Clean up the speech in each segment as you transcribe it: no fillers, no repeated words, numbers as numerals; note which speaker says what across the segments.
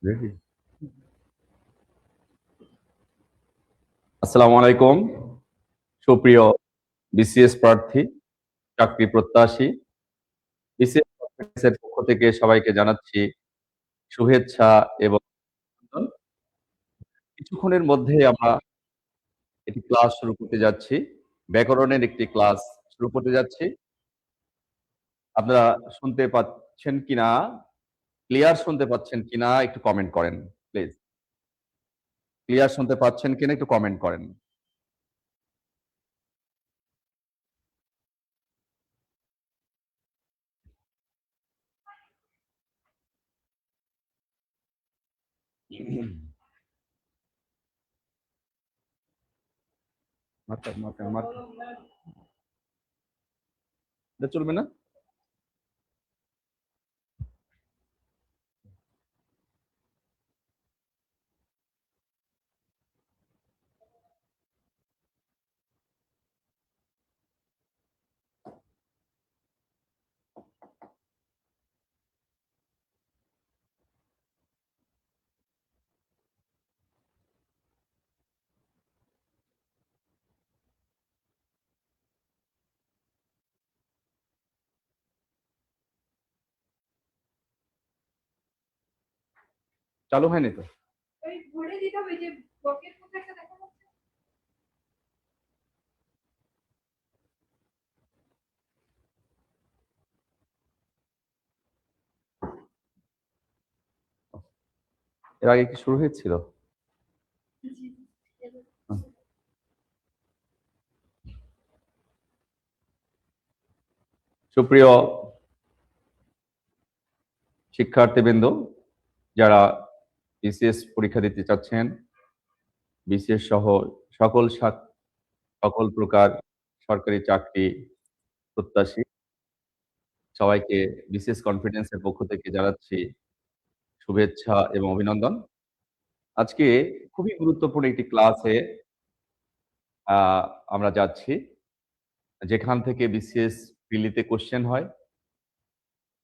Speaker 1: Ready? আসসালামু আলাইকুম। সুপ্রিয় বিসিএস প্রার্থী, চাকরি প্রত্যাশী। বিসিএস এর পক্ষ থেকে সবাইকে জানাচ্ছি শুভেচ্ছা এবং অভিনন্দন। কিছুক্ষণের মধ্যে আমরা একটি ক্লাস শুরু করতে যাচ্ছি। ব্যাকরণের একটি ক্লাস শুরু করতে যাচ্ছি। আপনারা শুনতে পাচ্ছেন কিনা, ক্লিয়ার শুনতে পাচ্ছেন কিনা একটু কমেন্ট করেন প্লিজ। ক্লিয়ার শুনতে পাচ্ছেন কিনা একটু কমেন্ট করেন। Marker, marker, marker. এটা চলবে না? চালু হয়নি তো? এর আগে কি শুরু হয়েছিল? সুপ্রিয় শিক্ষার্থীবৃন্দ, যারা বিসিএস পরীক্ষা দিতে চাচ্ছেন, বিসিএস সহ সকল সকল প্রকার সরকারি চাকরি প্রত্যাশী সবাইকে বিসিএস কনফিডেন্স এর পক্ষ থেকে জানাচ্ছি শুভেচ্ছা এবং অভিনন্দন। আজকে খুবই গুরুত্বপূর্ণ একটি ক্লাসে আমরা যাচ্ছি, যেখান থেকে বিসিএস প্রিলিতে কোশ্চেন হয়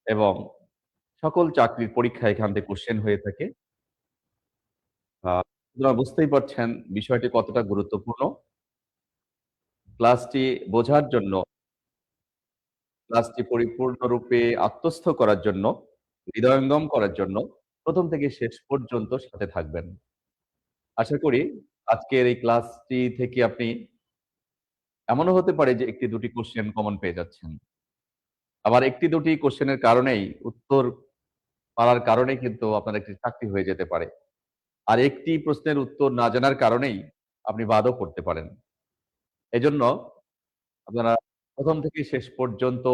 Speaker 1: এবং সকল চাকরির পরীক্ষা এখান থেকে কোশ্চেন হয়ে থাকে। আপনারা বুঝতেই পারছেন বিষয়টি কতটা গুরুত্বপূর্ণ। ক্লাসটি বোঝার জন্য, ক্লাসটি পরিপূর্ণরূপে আত্মস্থ করার জন্য, হৃদয়ঙ্গম করার জন্য প্রথম থেকে শেষ পর্যন্ত সাথে থাকবেন। আশা করি আজকের এই ক্লাসটি থেকে আপনি, এমনও হতে পারে যে ১টি-২টি কোশ্চেন কমন পেয়ে যাচ্ছেন। আবার ১টি-২টি কোশ্চেনের কারণেই, উত্তর পারার কারণেই কিন্তু আপনার একটি চাকরি হয়ে যেতে পারে। আর একটি প্রশ্নের উত্তর না জানার কারণেই আপনি বাদও পড়তে পারেন। এজন্য আপনারা প্রথম থেকে শেষ পর্যন্ত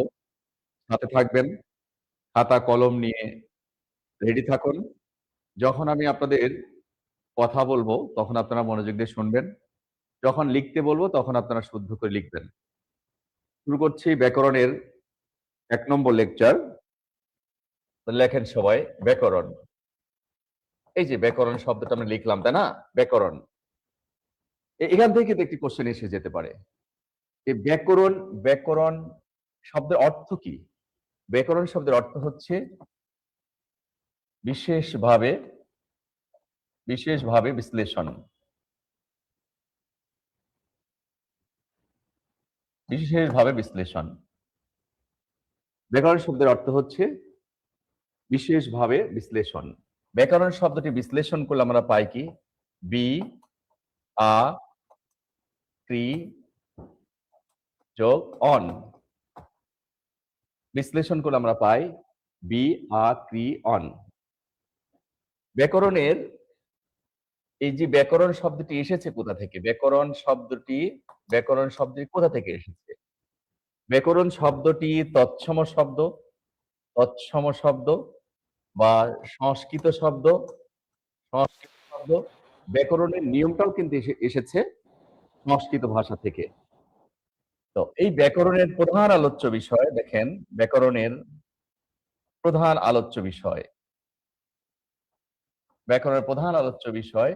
Speaker 1: সাথে থাকবেন। খাতা কলম নিয়ে রেডি থাকুন। যখন আমি আপনাদের কথা বলবো, তখন আপনারা মনোযোগ দিয়ে শুনবেন। যখন লিখতে বলবো, তখন আপনারা শুদ্ধ করে লিখবেন। শুরু করছি ব্যাকরণের ১ নম্বর লেকচার। লেখেন সবাই ব্যাকরণ। এই যে ব্যাকরণ শব্দটা আমরা লিখলাম, তাই না? ব্যাকরণ। এখান থেকে কিন্তু একটি কোশ্চেন এসে যেতে পারে। এই ব্যাকরণ, ব্যাকরণ শব্দের অর্থ কি? ব্যাকরণ শব্দের অর্থ হচ্ছে বিশেষভাবে, বিশেষভাবে বিশ্লেষণ। বিশেষভাবে বিশ্লেষণ। ব্যাকরণ শব্দের অর্থ হচ্ছে বিশেষভাবে বিশ্লেষণ। ব্যাকরণ শব্দটি বিশ্লেষণ করলে আমরা পাই কি? বি আ ক্রি যোগ অন। বিশ্লেষণ করলে আমরা পাই বি আ ক্রি অন। ব্যাকরণের এই যে ব্যাকরণ শব্দটি এসেছে কোথা থেকে? ব্যাকরণ শব্দটি কোথা থেকে এসেছে? ব্যাকরণ শব্দটি তৎসম শব্দ বা সংস্কৃত শব্দ, সংস্কৃত শব্দ। ব্যাকরণের নিয়মটাও কিন্তু এসেছে সংস্কৃত ভাষা থেকে। তো এই ব্যাকরণের প্রধান আলোচ্য বিষয় দেখেন, ব্যাকরণের প্রধান আলোচ্য বিষয়, ব্যাকরণের প্রধান আলোচ্য বিষয়,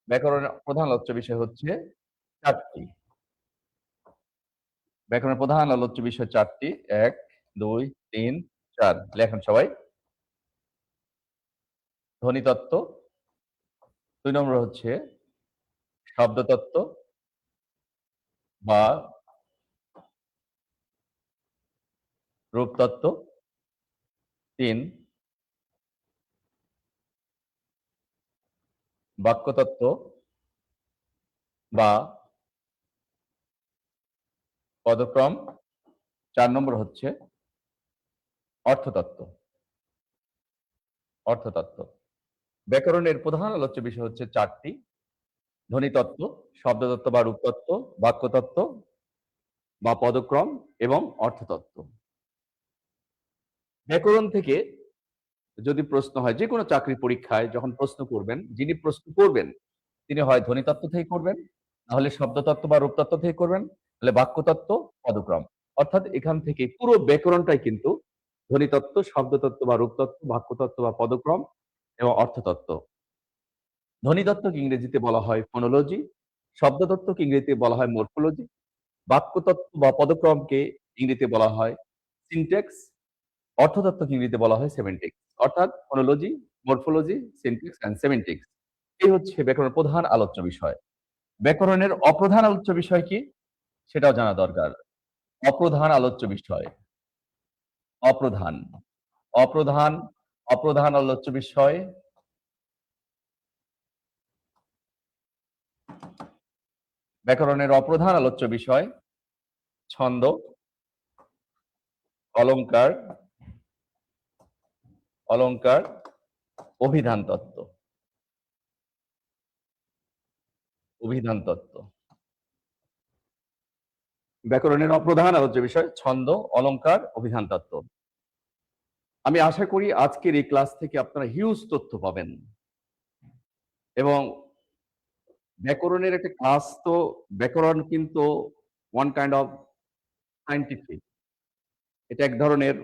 Speaker 1: ব্যাকরণের প্রধান আলোচ্য বিষয় হচ্ছে ৪টি। ব্যাকরণের প্রধান আলোচ্য বিষয় ৪টি। ১, ২, ৩, ৪। লেখেন সবাই। ধ্বনিতত্ত্ব, ২ নম্বর হচ্ছে শব্দতত্ত্ব বা রূপতত্ত্ব, ৩ বাক্যতত্ত্ব বা পদক্রম, ৪ নম্বর হচ্ছে অর্থতত্ত্ব। অর্থতত্ত্ব। ব্যাকরণের প্রধান আলোচ্য বিষয় হচ্ছে ৪ টি। ধ্বনিতত্ত্ব, শব্দতত্ত্ব বা রূপতত্ত্ব, বাক্যতত্ত্ব বা পদক্রম এবং অর্থতত্ত্ব। ব্যাকরণ থেকে যদি প্রশ্ন হয়, যেকোনো চাকরির পরীক্ষায় যখন প্রশ্ন করবেন, যিনি প্রশ্ন করবেন তিনি হয় ধ্বনিতত্ত্ব থেকে করবেন, না হলে শব্দতত্ত্ব বা রূপতত্ত্ব থেকে করবেন, নাহলে বাক্যতত্ত্ব, পদক্রম। অর্থাৎ এখান থেকে পুরো ব্যাকরণটাই কিন্তু ধ্বনিতত্ত্ব, শব্দতত্ত্ব বা রূপতত্ত্ব, বাক্যতত্ত্ব বা পদক্রম এবং অর্থতত্ত্ব। ধ্বনিতত্ত্বকে ইংরেজিতে বলা হয় ফোনোলজি, শব্দতত্ত্বকে ইংরেজিতে বলা হয় মরফোলজি, বাক্যতত্ত্ব বা পদক্রমকে ইংরেজিতে বলা হয় সিনট্যাক্স, অর্থতত্ত্বকে ইংরেজিতে বলা হয় সেমেন্টিক্স। অর্থাৎ ফোনোলজি, মরফোলজি, সিনট্যাক্স অ্যান্ড সেমেন্টিক্স। এই হচ্ছে ব্যাকরণের প্রধান আলোচ্য বিষয়। ব্যাকরণের অপ্রধান আলোচ্য বিষয় কি? সেটাও জানা দরকার। অপ্রধান আলোচ্য বিষয়। অপ্রধান, অপ্রধান, অপ্রধান আলোচ্য বিষয়। ব্যাকরণের অপ্রধান আলোচ্য বিষয় ছন্দ, অলংকার, অলংকার, অভিধান তত্ত্ব। অভিধান তত্ত্ব। ব্যাকরণের অপ্রধান আলোচ্য বিষয় ছন্দ, অলংকার, অভিধান তত্ত্ব। আমি আশা করি আজকের এই ক্লাস থেকে আপনারা হিউজ তথ্য পাবেন এবং ব্যাকরণের একটা ক্লাস তো, ব্যাকরণ কিন্তু ওয়ান কাইন্ড অফ সায়েন্টিফিক। এটা এক ধরনের,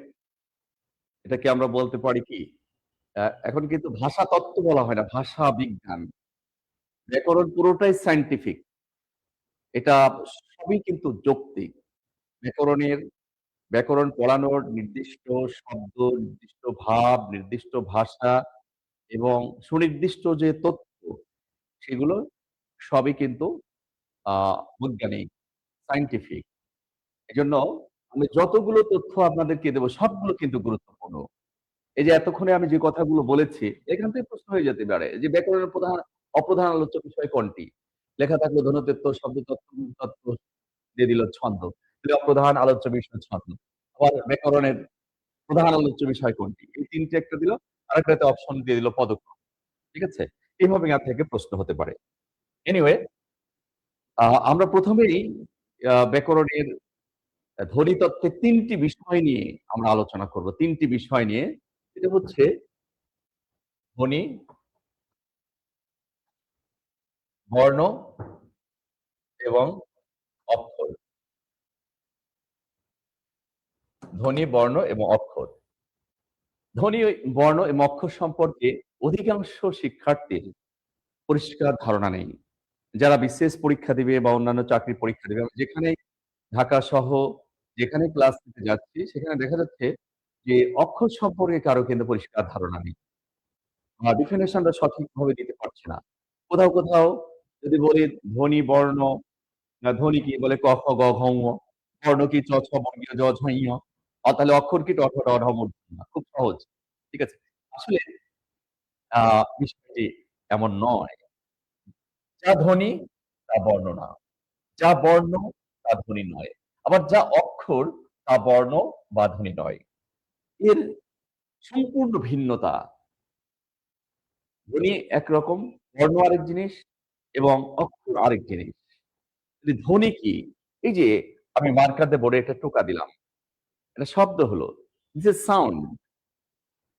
Speaker 1: এটাকে আমরা বলতে পারি কি, এখন কিন্তু ভাষা তত্ত্ব বলা হয় না, ভাষা বিজ্ঞান। ব্যাকরণ পুরোটাই সায়েন্টিফিক। এটা সবই কিন্তু যৌক্তিক। ব্যাকরণের, ব্যাকরণ পড়ানোর নির্দিষ্ট শব্দ, নির্দিষ্ট ভাব, নির্দিষ্ট ভাষা এবং সুনির্দিষ্ট যে তথ্য, সেগুলো সবই কিন্তু আ বৈজ্ঞানিক, সায়েন্টিফিক। এজন্য আমি যতগুলো তথ্য আপনাদেরকে দেব সবগুলো কিন্তু গুরুত্বপূর্ণ। এই যে এতক্ষণে আমি যে কথাগুলো বলেছি, এখান থেকে প্রশ্ন হয়ে যেতে পারে যে ব্যাকরণের প্রধান অপ্রধান আলোচ্য বিষয় কোনটি? লেখা থাকলো ধ্বনিতত্ত্ব, শব্দতত্ত্ব, তত্ত্ব, দিয়ে দিল ছন্দ। তাহলে অপ্রধান আলোচ্য বিষয় ছন্দ। আবার ব্যাকরণের প্রধান আলোচ্য বিষয় কোনটি? এই ৩ টে একটা দিল, আরেকটাতে অপশন দিয়ে দিল পদক্রম। ঠিক আছে? এভাবে এখান থেকে প্রশ্ন হতে পারে। এনিওয়ে, আমরা ১ম এই ব্যাকরণের ধ্বনিতত্ত্বের ৩ টি বিষয় নিয়ে আমরা আলোচনা করব। ৩ টি বিষয় নিয়ে। সেটা হচ্ছে ধ্বনি, বর্ণ এবং অক্ষর। ধ্বনি, বর্ণ এবং অক্ষর। ধ্বনি, বর্ণ এবং অক্ষর সম্পর্কে অধিকাংশ শিক্ষার্থীর পরিষ্কার ধারণা নেই। যারা বিসিএস পরীক্ষা দিবে বা অন্যান্য চাকরির পরীক্ষা দিবে, আমি যেখানেই ঢাকা সহ যেখানে ক্লাস নিতে যাচ্ছি, সেখানে দেখা যাচ্ছে যে অক্ষর সম্পর্কে কারো কিন্তু পরিষ্কার ধারণা নেই। ডেফিনিশনটা সঠিকভাবে দিতে পারছে না। কোথাও, কোথাও যদি বলি ধ্বনি, বর্ণ, ধ্বনি কি বলে ক, খ, গ, ঘ, ঙ। বর্ণ কি চ, ছ, বর্গীয় জ, ঝ, ঞ। তাহলে অক্ষর কি ট, ঠ, ড, ঢ, ম, ঢ। খুব সহজ। ঠিক আছে? আসলে আ বিষয়টি এমন নয়। যা ধ্বনি তা বর্ণ না। যা বর্ণ তা ধ্বনি নয়। আবার যা অক্ষর তা বর্ণ বা ধ্বনি নয়। এর সম্পূর্ণ ভিন্নতা। ধ্বনি একরকম, বর্ণ আরেক জিনিস এবং অক্ষর আরেক জিনিস। ধ্বনি কি? এই যে আমি মার্কার দিয়ে বোর্ডে একটা টোকা দিলাম। এটা শব্দ হলো। This is sound.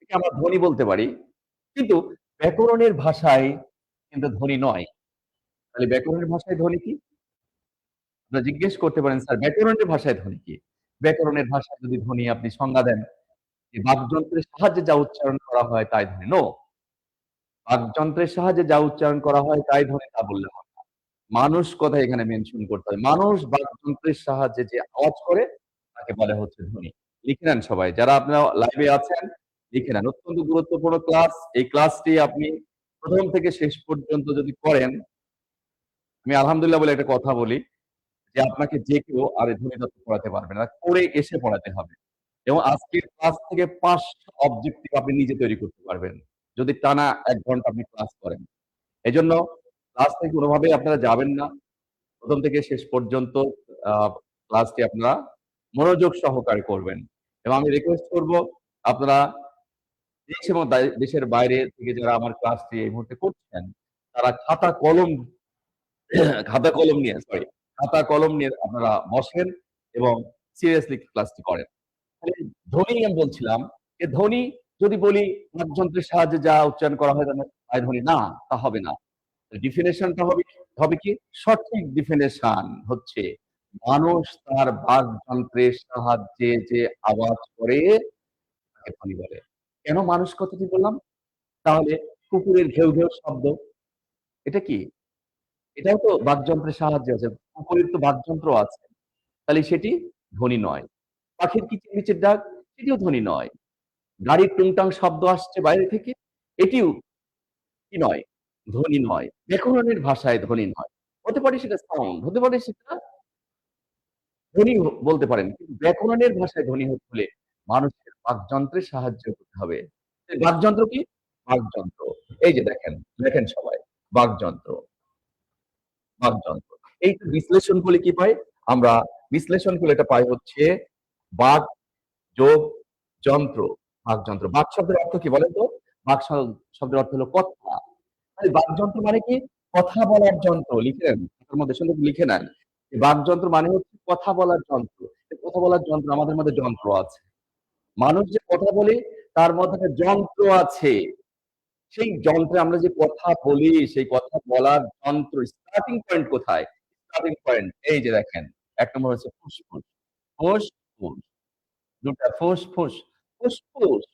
Speaker 1: একে আমরা ধ্বনি বলতে পারি। কিন্তু ব্যাকরণের ভাষায় কিন্তু ধ্বনি নয়। তাহলে ব্যাকরণের ভাষায় ধ্বনি কি? আপনারা জিজ্ঞেস করতে পারেন, স্যার ব্যাকরণের ভাষায় ধ্বনি কি? ব্যাকরণের ভাষায় যদি ধ্বনি আপনি সংজ্ঞা দেন যে বাকযন্ত্রের সাহায্যে যা উচ্চারণ করা হয় তাই ধ্বনি। নো, বাকযন্ত্রের সাহায্যে যা উচ্চারণ করা হয় তাই ধ্বনি তা বললে হবে না। মানুষ কথা এখানে মেনশন করতে হবে। মানুষ বাকযন্ত্রের সাহায্যে যে আওয়াজ করে তাকে বলে হচ্ছে ধ্বনি। লিখে নেন সবাই। যারা আপনারা লাইভে আছেন লিখে নেন। অত্যন্ত গুরুত্বপূর্ণ ক্লাস। এই ক্লাসটি আপনি ১ম থেকে শেষ পর্যন্ত যদি করেন, আমি আলহামদুলিল্লাহ বলে একটা কথা বলি যে আপনাকে যে কেউ আর এই ধ্বনিতত্ত্ব পড়াতে পারবে না। করে এসে পড়াতে হবে। এবং আজকের ক্লাস থেকে ৫টা অবজেক্টিভ আপনি নিজে তৈরি করতে পারবেন। যদি টানা ১ ঘন্টা আপনি ক্লাস করেন। এজন্য ক্লাস থেকে কোনভাবেই আপনারা যাবেন না। ১ম থেকে শেষ পর্যন্ত আ ক্লাসটি আপনারা মনোযোগ সহকারে করবেন। এবং আমি রিকোয়েস্ট করব আপনারা দেশ এবং দেশের বাইরে থেকে যারা আমার ক্লাসটি এই মুহূর্তে করছেন, তারা খাতা কলম নিয়ে খাতা কলম নিয়ে আপনারা বসেন এবং সিরিয়াসলি ক্লাসটি করেন। তাহলে ধ্বনি আমি বলছিলাম, যে ধ্বনি যদি বলি বাকযন্ত্রের সাহায্যে যা উচ্চারণ করা হয় তাই ধ্বনি না, তা হবে না। ডেফিনিশনটা হবে হবে কি? সঠিক ডেফিনিশন হচ্ছে মানুষ তার বাকযন্ত্রের সাহায্যে যে আওয়াজ করে তাকে ধ্বনি বলে। কেন মানুষ কথাটি বললাম? তাহলে কুকুরের ঘেউ, ঘেউ শব্দ এটা কি? এটাও তো বাকযন্ত্রের সাহায্যে আছে। কুকুরের তো বাকযন্ত্র আছে। তাহলে সেটি ধ্বনি নয়। পাখির কিচিরমিচির ডাক সেটিও ধ্বনি নয়। গাড়ির টুংটাং শব্দ আসছে বাইরে থেকে এটিও কি নয়? ধ্বনি নয়। ব্যাকরণের ভাষায় ধ্বনি নয়। হতে পারে সেটা সাউন্ড, হতে পারে সেটা ধ্বনি বলতে পারেন। কিন্তু ব্যাকরণের ভাষায় ধ্বনি হতে হলে মানুষের বাকযন্ত্রের সাহায্য করতে হবে। এই বাকযন্ত্র কি? বাকযন্ত্র। এই যে দেখেন, দেখেন সবাই বাকযন্ত্র, বাকযন্ত্র। এই বিশ্লেষণ করলে কি পাই? আমরা বিশ্লেষণ করলে এটা পাই হচ্ছে বাক যোগ যন্ত্র, বাকযন্ত্র। বাক শব্দের অর্থ কি বলেন তো? বাক শব্দের অর্থ হলো কথা। তাহলে বাকযন্ত্র মানে কি? কথা বলার যন্ত্র। লিখে নেন। খাতার মধ্যে সুন্দর করে লিখে নেন। এই বাকযন্ত্র মানে হচ্ছে কথা বলার যন্ত্র। এই কথা বলার যন্ত্র আমাদের মধ্যে যন্ত্র আছে। মানুষ যে কথা বলে তার মধ্যে একটা যন্ত্র আছে। সেই যন্ত্রে আমরা যে কথা বলি, সেই কথা বলার যন্ত্র স্টার্টিং পয়েন্ট কোথায়? স্টার্টিং পয়েন্ট এই যে দেখেন। ১ নম্বর হচ্ছে ফুসফুস। ফুসফুস, ২ টা ফুসফুস, ফুসফুস।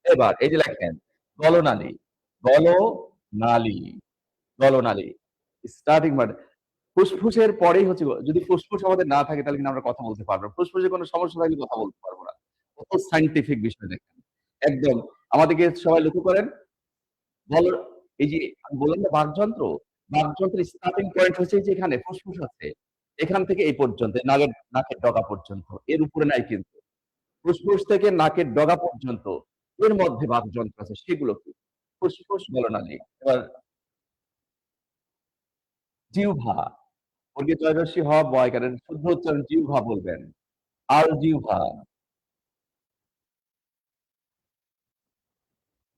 Speaker 1: এবার এই যে লেখেন গলনালী, গলনালী, গলনালী। স্টার্টিং মানে ফুসফুসের পরেই হচ্ছে যদি ফুসফুস আমাদের না থাকে তাহলে কিন্তু আমরা কথা বলতে পারবো না। ফুসফুসে কোনো সমস্যা থাকলে কথা বলতে পারবো না। কত সায়েন্টিফিক বিষয় দেখেন। একদম আমাদেরকে সবাই লক্ষ্য করেন বলো এই যে আমি বললাম না বাকযন্ত্র, বাকযন্ত্রের স্টার্টিং পয়েন্ট হচ্ছে এই যে এখানে ফুসফুস আছে। এখান থেকে এই পর্যন্ত নাকের ডগা পর্যন্ত। এর উপরে নাই কিন্তু। ফুসফুস থেকে নাকের ডগা পর্যন্ত এর মধ্যে বাকযন্ত্র আছে সেগুলো কি? ফুসফুস গলনালী। এবার জিহ্বা, বর্গীয় জ রস্যই হ বয়কারের শুদ্ধ উচ্চারণ জিহ্বা বলবেন। আলজিহ্বা,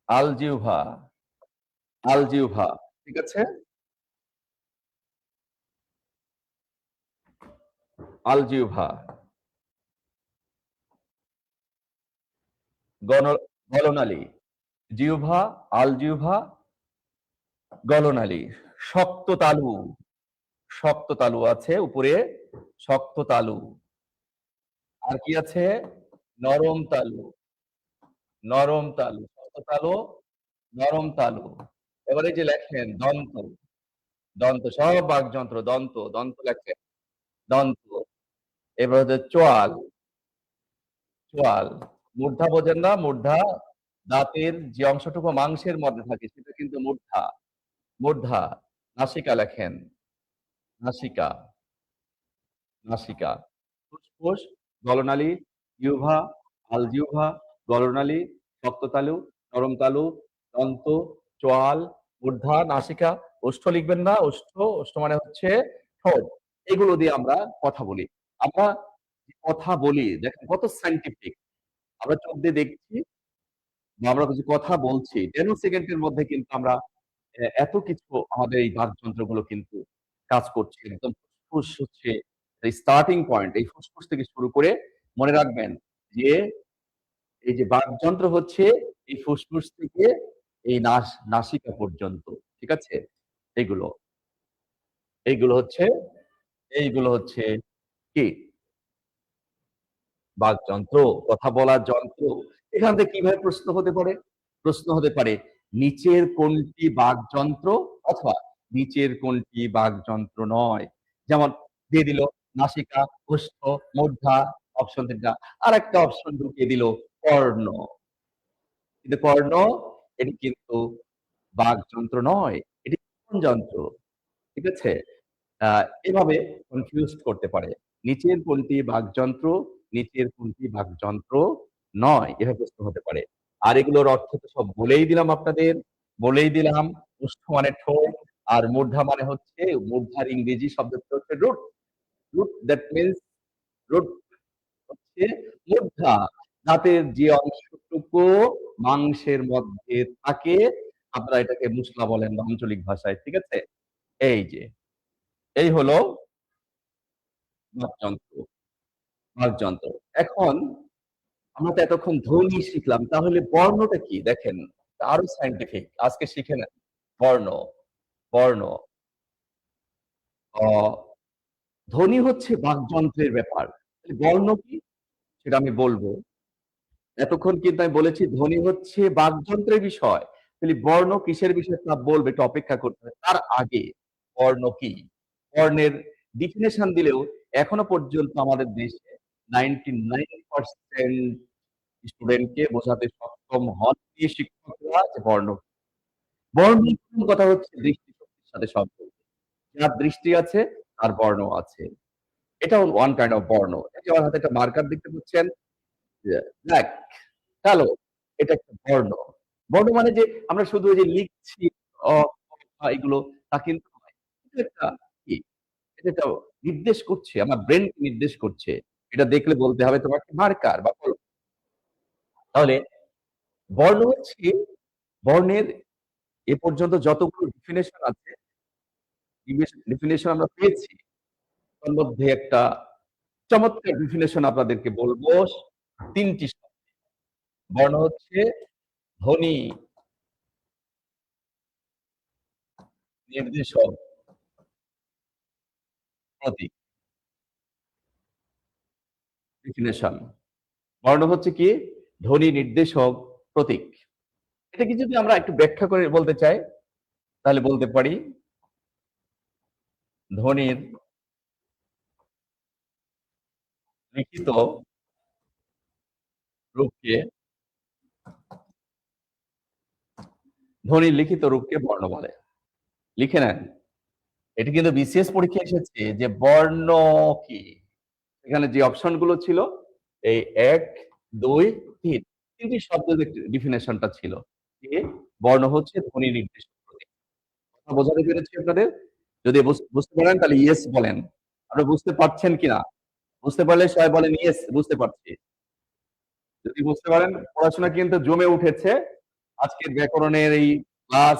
Speaker 1: আলজিহ্বা, আলজিহ্বা। ঠিক আছে? আলজিহ্বা, গণ গলনালী, জিহ্বা, আলজিহ্বা, গলনালী। শক্ত তালু, শক্ত তালু আছে উপরে, শক্ত তালু। আর কি আছে? নরম তালু, নরম তালু। শক্ত তালু, নরম তালু। এবার এই যে লেখেন দন্ত, দন্ত সব বাকযন্ত্র দন্ত, দন্ত লেখেন। দন্ত। এবার হচ্ছে চোয়াল, চোয়াল। মূর্ধা বোঝেন না? মূর্ধা দাঁতের যে অংশটুকু মাংসের মধ্যে থাকে সেটা কিন্তু মূর্ধা, মূর্ধা। নাসিকা লেখেন, নাসিকা, নাসিকা। ফুসফুস, গলনালী, জিহ্বা, আলজিহ্বা, গলনালী, শক্ত তালু, নরম তালু, দন্ত, চোয়াল, মূর্ধা, নাসিকা। ওষ্ঠ লিখবেন না? ওষ্ঠ, ওষ্ঠ মানে হচ্ছে ঠোঁট। এগুলো দিয়ে আমরা কথা বলি। আমরা যে কথা বলি দেখেন কত সায়েন্টিফিক। আমরা চোখ দিয়ে দেখছি বা আমরা যে কথা বলছি ১০ সেকেন্ডের মধ্যে কিন্তু আমরা এত কিছু আমাদের এই বাকযন্ত্রগুলো কিন্তু কাজ করছে। একদম ফুসফুস হচ্ছে এই স্টার্টিং পয়েন্ট। এই ফুসফুস থেকে শুরু করে মনে রাখবেন যে এই যে বাকযন্ত্র হচ্ছে এই ফুসফুস থেকে এই নাসিকা পর্যন্ত। ঠিক আছে? এগুলো, এইগুলো হচ্ছে এইগুলো হচ্ছে কি? বাকযন্ত্র, কথা বলার যন্ত্র। এখান থেকে কিভাবে প্রশ্ন হতে পারে? প্রশ্ন হতে পারে নিচের কোনটি বাকযন্ত্র অথবা নিচের কোনটি বাকযন্ত্র নয়? যেমন দিয়ে দিল নাসিকা, ওষ্ঠ, মূর্ধা অপশন ৩ টা। আরেকটা অপশন ঢুকিয়ে দিল কর্ণ। কিন্তু কর্ণ এটি কিন্তু বাকযন্ত্র নয়, এটি শ্রবণ যন্ত্র। ঠিক আছে? এভাবে কনফিউজড করতে পারে। নিচের কোনটি বাকযন্ত্র, নিচের কোনটি বাকযন্ত্র নয়? এভাবে প্রশ্ন হতে পারে। আর এগুলোর অর্থ তো সব বলেই দিলাম আপনাদের, বলেই দিলাম। ওষ্ঠ মানে ঠোঁট, আর মূর্ধা মানে হচ্ছে মূর্ধার ইংরেজি শব্দটা হচ্ছে root. Root that means root হচ্ছে মূর্ধা। দাঁতের যে অংশটুকু মাংসের মধ্যে থাকে, আপনারা এটাকে মুসলা বলেন বা আঞ্চলিক ভাষায়। ঠিক আছে? এই যে, এই হলো বাকযন্ত্র, বাকযন্ত্র। এখন আমরা তো এতক্ষণ ধ্বনি শিখলাম। তাহলে বর্ণটা কি? দেখেন, আরো সায়েন্টিফিক। আজকে শিখে নেন। বর্ণ, বর্ণ। অ ধ্বনি হচ্ছে বাকযন্ত্রের ব্যাপার। বর্ণ কি? সেটা আমি বলব। এতক্ষণ কিন্তু আমি বলেছি ধ্বনি হচ্ছে বাকযন্ত্রের বিষয়। তাহলে বর্ণ কিসের বিষয় তা বলবে, একটু অপেক্ষা করতে হবে। তার আগে বর্ণ কি? বর্ণের ডেফিনিশন দিলেও এখনো পর্যন্ত আমাদের দেশে 99% স্টুডেন্টকে বোঝাতে সক্ষম হননি শিক্ষকরা যে বর্ণ। বর্ণের প্রথম কথা হচ্ছে দৃষ্টিশক্তির সাথে সম্পর্কিত। যার দৃষ্টি আছে তার বর্ণ আছে। এটাও ওয়ান কাইন্ড অফ বর্ণ। এই যে আমার হাতে একটা মার্কার দেখতে পাচ্ছেন, যে ব্লাক, কালো, এটা একটা বর্ণ। বর্ণ মানে যে আমরা শুধু ওই যে লিখছি অ, এগুলো তা কিন্তু নয়। এটা একটা কি? এটা একটা নির্দেশ করছে, আমার ব্রেনকে নির্দেশ করছে। এটা দেখলে বলতে হবে তোমাকে মার্কার বা কলম। তাহলে বর্ণ হচ্ছে, বর্ণের এ পর্যন্ত যতগুলো ডেফিনিশন আছে, ডেফিনিশন আমরা পেয়েছি। তার মধ্যে একটা চমৎকার ডেফিনিশন আপনাদেরকে বলবো ৩ টি শব্দ। বর্ণ হচ্ছে ধ্বনি, নির্দেশক, প্রতীক। ডেফিনিশন। বর্ণ হচ্ছে কি? ধ্বনি, নির্দেশক, প্রতীক। এটাকে যদি আমরা একটু ব্যাখ্যা করে বলতে চাই, তাহলে বলতে পারি ধ্বনির লিখিত রূপকে, ধ্বনির লিখিত রূপকে বর্ণ বলে। লিখে নেন। এটি কিন্তু বিসিএস পরীক্ষায় এসেছে যে বর্ণ কি? এখানে যে অপশন গুলো ছিল, এই ১, ২, ৩, ৩টি শব্দের ডেফিনিশনটা ছিল। যে বর্ণ হচ্ছে ধ্বনি নির্দেশক প্রতীক। কথা বোঝাতে পেরেছি আপনাদের? যদি বুঝতে পারেন তাহলে ইয়েস বলেন। আপনারা বুঝতে পারছেন কিনা? বুঝতে পারলে সবাই বলেন ইয়েস, বুঝতে পারছি। যদি বুঝতে পারেন, পড়াশোনা কিন্তু জমে উঠেছে। আজকের ব্যাকরণের এই ক্লাস,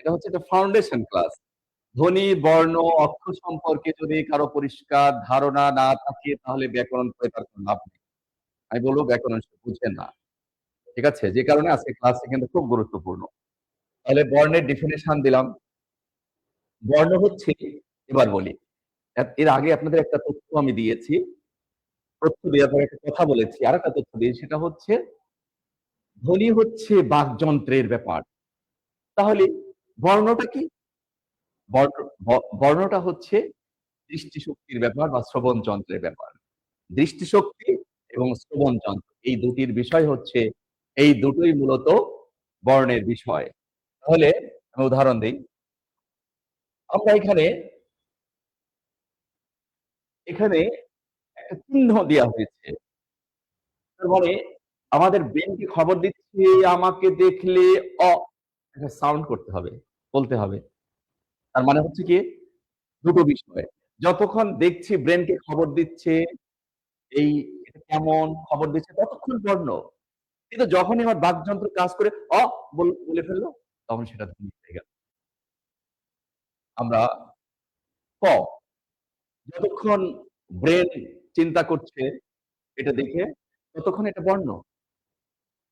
Speaker 1: এটা হচ্ছে একটা ফাউন্ডেশন ক্লাস। ধ্বনি, বর্ণ, অক্ষর সম্পর্কে যদি কারো পরিষ্কার ধারণা না থাকে, তাহলে ব্যাকরণ পড়ে তার কোনো লাভ নেই। আমি বলব ব্যাকরণ সে বুঝে না। ঠিক আছে? যে কারণে আজকে ক্লাসটা কিন্তু খুব গুরুত্বপূর্ণ। তাহলে বর্ণের ডেফিনিশন দিলাম। বর্ণ হচ্ছে, এবার বলি। এর আগে আপনাদের একটা তথ্য আমি দিয়েছি। তথ্য দেওয়ার পরে একটা কথা বলেছি। আরেকটা তথ্য দিয়েছি, সেটা হচ্ছে ধ্বনি হচ্ছে বাকযন্ত্রের ব্যাপার। তাহলে বর্ণটা কি? বর্ণ বর্ণটা হচ্ছে দৃষ্টিশক্তির ব্যাপার বা শ্রবণ যন্ত্রের ব্যাপার। দৃষ্টিশক্তি এবং শ্রবণ যন্ত্র, এই দুটির বিষয় হচ্ছে, এই দুটোই মূলত বর্ণের বিষয়। তাহলে আমি উদাহরণ দেই। আমরা এখানে এখানে একটা চিহ্ন দেয়া হয়েছে। তার মানে আমাদের ব্রেন কি খবর দিচ্ছে আমাকে দেখলে অ, একটা সাউন্ড করতে হবে, বলতে হবে। তার মানে হচ্ছে কি, দুটো বিষয়। যতক্ষণ দেখছি ব্রেনকে খবর দিচ্ছে, এই এটা কেমন খবর দিচ্ছে, ততক্ষণ বর্ণ। কিন্তু যখনই আমার বাকযন্ত্র কাজ করে অ বলে ফেললো, তখন সেটা ধ্বনি হয়ে গেল। আমরা ক, যতক্ষণ ব্রেন চিন্তা করছে এটা দেখে, ততক্ষণ এটা বর্ণ।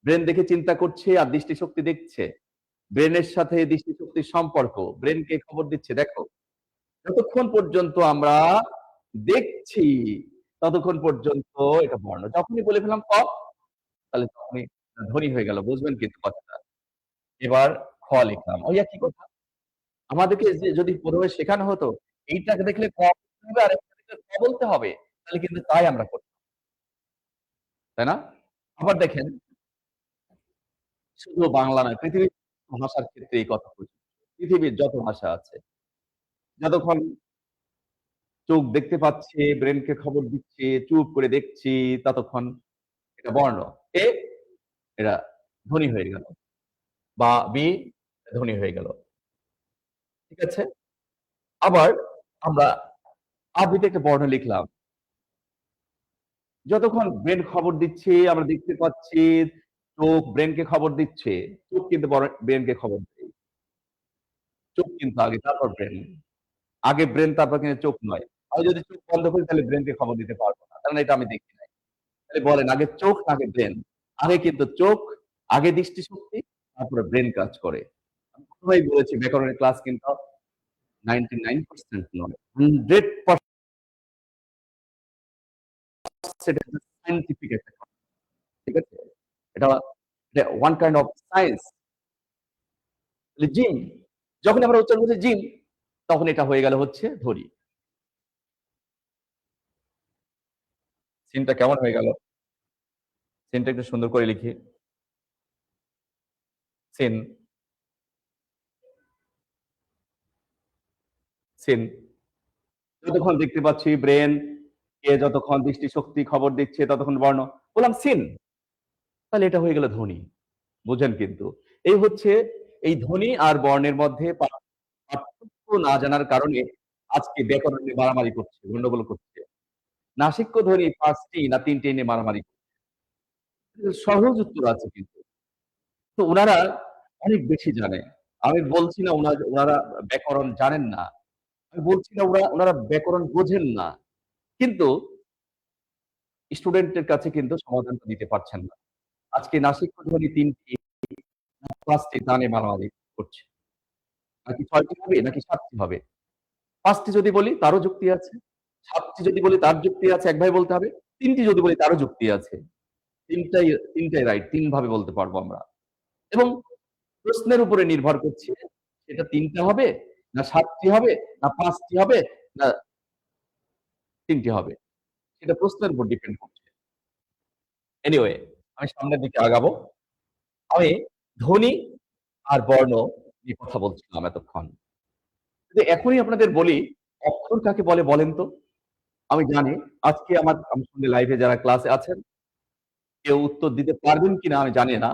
Speaker 1: ব্রেন দেখে চিন্তা করছে আর দৃষ্টিশক্তি দেখছে। ব্রেনের সাথে দৃষ্টিশক্তির সম্পর্ক। ব্রেনকে খবর দিচ্ছে, দেখো। যতক্ষণ পর্যন্ত আমরা দেখছি, ততক্ষণ পর্যন্ত এটা বর্ণ। যখনই বলে ফেললাম ক, তাহলে তখনই ধ্বনি হয়ে গেল। বুঝবেন কিন্তু কথাটা। এবার খ লিখলাম। ওই একই কথা। আমাদেরকে যে যদি ১ম এ শেখানো হতো, এইটাকে দেখলে ক বলতে হবে আর একটা দেখলে খ বলতে হবে, তাহলে কিন্তু তাই আমরা করতাম। তাই না? আবার দেখেন, শুধু বাংলা নয়, পৃথিবীর ভাষার ক্ষেত্রে এই কথা প্রযোজ্য। পৃথিবীর যত ভাষা আছে, যতক্ষণ চোখ দেখতে পাচ্ছে, ব্রেইনকে খবর দিচ্ছে, চুপ করে দেখছি, ততক্ষণ এটা বর্ণ। এ এরা ধ্বনি হয়ে গেল। বা বি ধ্বনি হয়ে গেল। ঠিক আছে? আবার আমরা আবিতে একটা বর্ণ লিখলাম। যতক্ষণ ব্রেইন খবর দিচ্ছে, আমরা দেখতে পাচ্ছি, চোখ ব্রেইনকে খবর দিচ্ছে। চোখ কিন্তু ব্রেইনকে খবর দেয়। চোখ কিন্তু আগে, তারপর ব্রেইন। আগে ব্রেইন, তারপর কিন্তু চোখ নয়। আমি যদি চোখ বন্ধ করি তাহলে ব্রেইনকে খবর দিতে পারব না। কারণ এটা আমি দেখি নাই। তাহলে বলেন আগে চোখ না আগে ব্রেইন? আগে কিন্তু চোখ, আগে দৃষ্টিশক্তি, তারপরে ব্রেইন কাজ করে। আমি ১ম এই বলেছি ব্যাকরণের ক্লাস কিন্তু 99% নয়। 100% এটা একটা সায়েন্টিফিক একটা কথা। ঠিক আছে? এটা এটা one kind of science. Gym. যখন আমরা উচ্চারণ করছি জিম, তখন এটা হয়ে গেল হচ্ছে ধরি। সিনটা কেমন হয়ে গেল? সিনটা একটু সুন্দর করে লিখি। Sin, sin. যতক্ষণ দেখতে পাচ্ছি ব্রেন কে যতক্ষণ দৃষ্টিশক্তি খবর দিচ্ছে ততক্ষণ বর্ণ। বললাম সিন, তাহলে এটা হয়ে গেল ধ্বনি। বুঝেন কিন্তু। এই হচ্ছে এই ধ্বনি আর বর্ণের মধ্যে পার্থক্য না জানার কারণে আজকে ব্যাকরণ নিয়ে মারামারি করছে, গন্ডগোল করছে। নাসিক্য ধ্বনি ৫ টি না ৩ টি নিয়ে মারামারি করছে। সহজ উত্তর আছে কিন্তু। তো উনারা অনেক বেশি জানে। আমি বলছি না উনারা ব্যাকরণ জানেন না। আমি বলছি না উনারা ব্যাকরণ বোঝেন না। কিন্তু স্টুডেন্টের কাছে কিন্তু সমাধানটা দিতে পারছেন না। আজকে নাসিক্য ধ্বনি ৩ টি না ৫ টি তা নিয়ে মারামারি করছে। নাকি ৬ টি হবে নাকি ৭ টি হবে? ৫ টি যদি বলি তারও যুক্তি আছে। ৭ টি যদি বলি তার যুক্তি আছে, এক ভাবে বলতে হবে। ৩ টি যদি বলি তারও যুক্তি আছে। ৩ টাই রাইট। ৩ ভাবে বলতে পারবো আমরা। এবং প্রশ্নের উপরে নির্ভর করছে সেটা ৩ টা হবে, না ৭ টি হবে, না ৫ টি হবে, না ৩ টি হবে। সেটা প্রশ্নের উপর ডিপেন্ড করছে। এনিওয়ে, আমি সামনের দিকে আগাবো। আমি ধ্বনি আর বর্ণ নিয়ে কথা বলছিলাম এতক্ষণ। যদি এখনই আপনাদের বলি, অক্ষর কাকে বলে বলেন তো? আমি জানি আজকে আমার সঙ্গে লাইভে যারা ক্লাসে আছেন, কেউ উত্তর দিতে পারবেন কিনা আমি জানি না।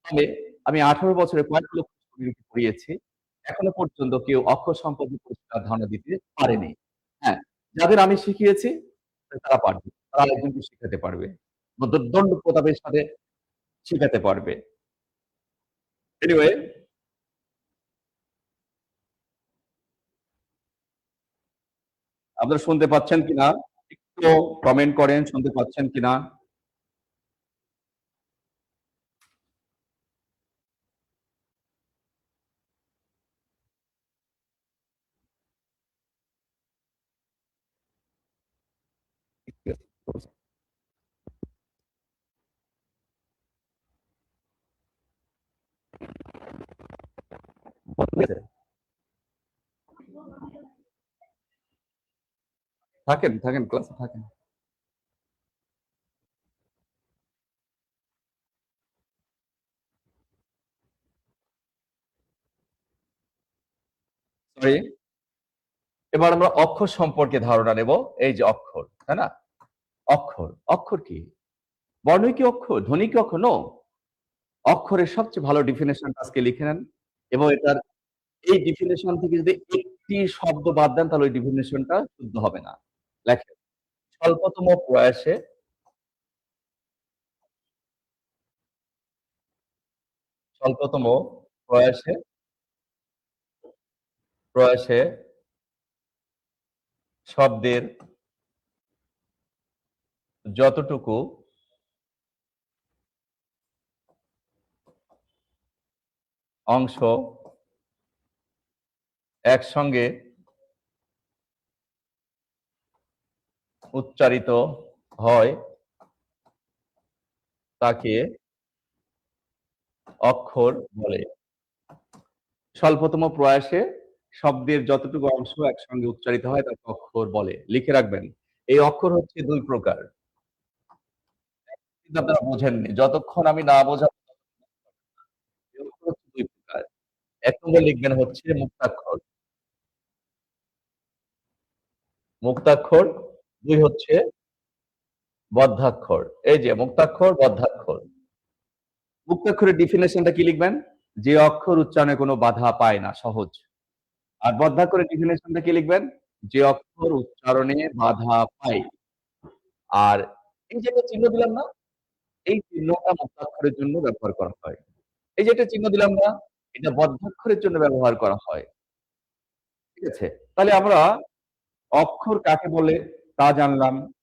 Speaker 1: তবে আমি ১৮ বছরে কয়েক লক্ষ স্টুডেন্টকে পড়িয়েছি। এখনো পর্যন্ত কেউ অক্ষর সম্পর্কে পরিষ্কার ধারণা দিতে পারেনি। হ্যাঁ, যাদের আমি শিখিয়েছি তারা পারবে। তারা আরেকজনকে শিখাতে পারবে। দণ্ড প্রতাপের সাথে শিখাতে পারবে। এনিওয়ে, আপনারা শুনতে পাচ্ছেন কিনা? একটু কমেন্ট করেন শুনতে পাচ্ছেন কিনা? থাকেন, থাকেন, ক্লাসে থাকেন। সরি। এবার আমরা অক্ষর সম্পর্কে ধারণা নেব। এই যে অক্ষর, তাই না? অক্ষর। অক্ষর কি? বর্ণই কি অক্ষর? ধ্বনি কি অক্ষর? নো। অক্ষরের সবচেয়ে ভালো ডেফিনিশনটা আজকে লিখে নেন এবং এটার এই ডেফিনিশন থেকে যদি একটি শব্দ বাদ দেন তাহলে ওই ডেফিনিশনটা শুদ্ধ হবে না। লেখেন, স্বল্পতম প্রয়াসে স্বল্পতম প্রয়াসে প্রয়াসে শব্দের যতটুকু অংশ একসঙ্গে উচ্চারিত হয় তাকে অক্ষর বলে। স্বল্পতম প্রয়াসে শব্দের যতটুকু অংশ একসঙ্গে উচ্চারিত হয় তাকে অক্ষর বলে। লিখে রাখবেন। এই অক্ষর হচ্ছে ২ প্রকার। কিন্তু আপনারা বোঝেননি। যতক্ষণ আমি না বোঝাবো ১ নম্বরে লিখবেন হচ্ছে মুক্তাক্ষর। মুক্তাক্ষর, ২ হচ্ছে বদ্ধাক্ষর। এই যে মুক্তাক্ষর, বদ্ধাক্ষর। মুক্তাক্ষরের ডেফিনিশনটা কি লিখবেন? যে অক্ষর উচ্চারণে কোনো বাধা পায় না, সহজ। আর বদ্ধাক্ষরের ডেফিনিশনটা কি লিখবেন? যে অক্ষর উচ্চারণে বাধা পায়। আর এই যে একটা চিহ্ন দিলাম না? এই চিহ্নটা মুক্তাক্ষরের জন্য ব্যবহার করা হয়। এই যে একটা চিহ্ন দিলাম না? এটা বদ্ধাক্ষরের জন্য ব্যবহার করা হয়। ঠিক আছে? তাহলে আমরা অক্ষর কাকে বলে তা জানলাম।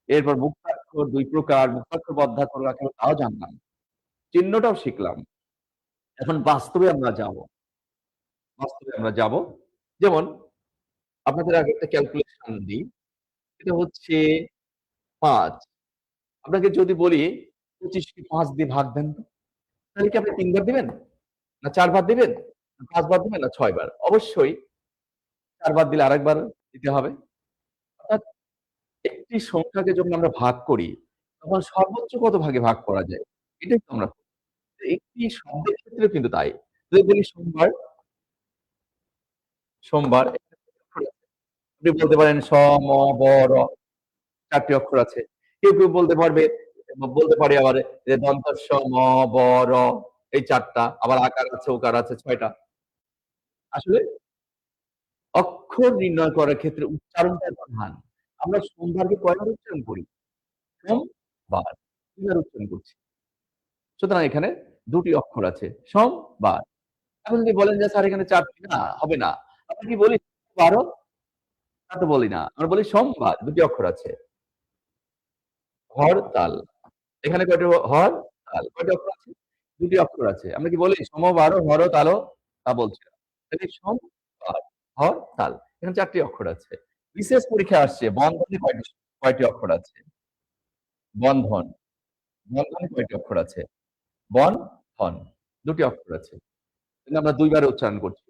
Speaker 1: এরপর মুক্তাক্ষর ২ প্রকার, মুক্তাক্ষর, বদ্ধাক্ষর কাকে বলে তাও জানলাম। চিহ্নটাও শিখলাম। এখন বাস্তবে আমরা যাব। বাস্তবে আমরা যাব। যেমন আপনাদের আগে একটা ক্যালকুলেশন দিই। এটা হচ্ছে ৫। আপনাকে যদি বলি ২৫ কে ৫ দিয়ে ভাগ দেন তো। তাহলে কি আপনি ৩ বার দিবেন? না ৪ বার দিবেন? না ৫ বার দিবেন না ৬ বার? অবশ্যই ৪ বার দিলে আরেকবার দিতে হবে। অর্থাৎ একটি সংখ্যাকে যখন আমরা ভাগ করি, তখন সর্বোচ্চ কত ভাগে ভাগ করা যায়? এটাই তো আমরা করি। একটি শব্দের ক্ষেত্রেও কিন্তু তাই। যদি বলি সোমবার, সোমবার আপনি বলতে পারেন স, ম, ব, র ৪ টি অক্ষর আছে। কেউ বলতে পারবে বলতে পারে আবার যে দন্ত স, ম, ব, র এই ৪ টা। আবার আকার আছে, ওকার আছে ৬ টা। আসলে অক্ষর নির্ণয় করার ক্ষেত্রে উচ্চারণটা প্রধান। আমরা সোমবারকে কয়বার উচ্চারণ করি? সোমবার। ২ বার উচ্চারণ করছি। সুতরাং এখানে ২ টি অক্ষর আছে। সোমবার। এখন যদি বলেন যে স্যার এখানে ৪ টি না, হবে না। আমরা কি বলি ১২? তা তো বলি না। আমরা বলি সোমবার ২ টি অক্ষর আছে। হরতাল। এখানে কয়টি হরতাল। কয়টি অক্ষর আছে? ২ টি অক্ষর আছে। আমরা কি বলি সমবার, হরতাল? তা বলছি না। তাহলে সোমবার, হরতাল। এখানে ৪ টি অক্ষর আছে। বিশেষ পরীক্ষায় আসছে বন্ধনে কয়টি অক্ষর আছে? বন্ধন। বন্ধনে কয়টি অক্ষর আছে? বন্ধন। ২ টি অক্ষর আছে। কিন্তু আমরা ২ বার উচ্চারণ করছি।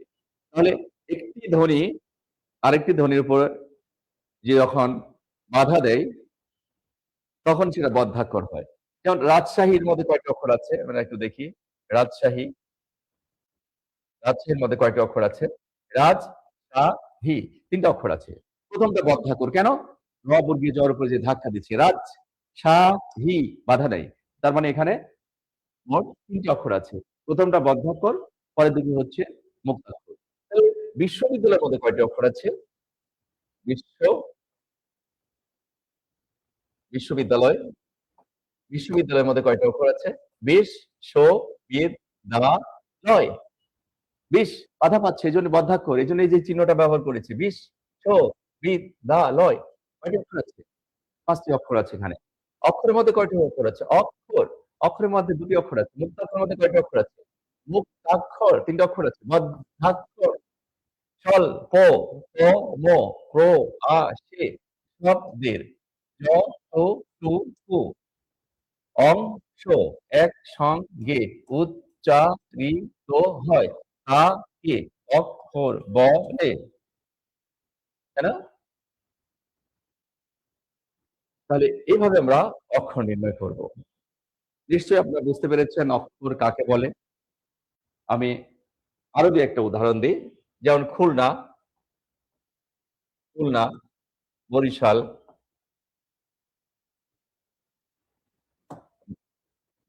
Speaker 1: তাহলে একটি ধ্বনি আরেকটি ধ্বনির উপর যে যখন বাধা দেয়, তখন সেটা বদ্ধাক্ষর হয়। যেমন রাজশাহীর মধ্যে কয়টি অক্ষর আছে? আমরা একটু দেখি। রাজশাহী, রাজশাহীর মধ্যে কয়টি অক্ষর আছে? রাজ, সা, হি ৩ টা অক্ষর আছে। ১ম টা বদ্ধাক্ষর। কেন? র বর্গীয় জ এর উপরে যে ধাক্কা দিচ্ছি। রাজ, সা, হি বাধা নেই। তার মানে এখানে মোট ৩ টি অক্ষর আছে। ১ম টা বদ্ধাক্ষর, পরের দুটি হচ্ছে মুক্তাক্ষর। তাহলে বিশ্ববিদ্যালয়ের মধ্যে কয়টি অক্ষর আছে? বিশ্ব বিশ্ববিদ্যালয় বিশ্ববিদ্যালয়ের মধ্যে কয়টা অক্ষর আছে? বিশ, শো, বিদ, দা, লয়। ২০ বাধা পাচ্ছে এজন্য বদ্ধাক্ষর। এজন্য এই যে চিহ্নটা ব্যবহার করেছি। বিশ, শো, বিদ, দা, লয়। কয়টি অক্ষর আছে? ৫ টি অক্ষর আছে এখানে। অক্ষরের মধ্যে কয়টি অক্ষর আছে? অক্ষর। অক্ষরের মধ্যে ২ টি অক্ষর আছে। মুক্তাক্ষরের মধ্যে কয়টি অক্ষর আছে? মুক্তাক্ষর ৩ টা অক্ষর আছে। বদ্ধাক্ষর স্বল, প, প, ম, ক্র, আ, সে শব্দের জ, ও, টু, পু অংশ একসঙ্গে উচ্চারিত হয় তাকে অক্ষর বলে। তাই না? তাহলে এভাবে আমরা অক্ষর নির্ণয় করব। নিশ্চয়ই আপনারা বুঝতে পেরেছেন অক্ষর কাকে বলে। আমি আরো ২ একটা উদাহরণ দিই। যেমন খুলনা, খুলনা, বরিশাল,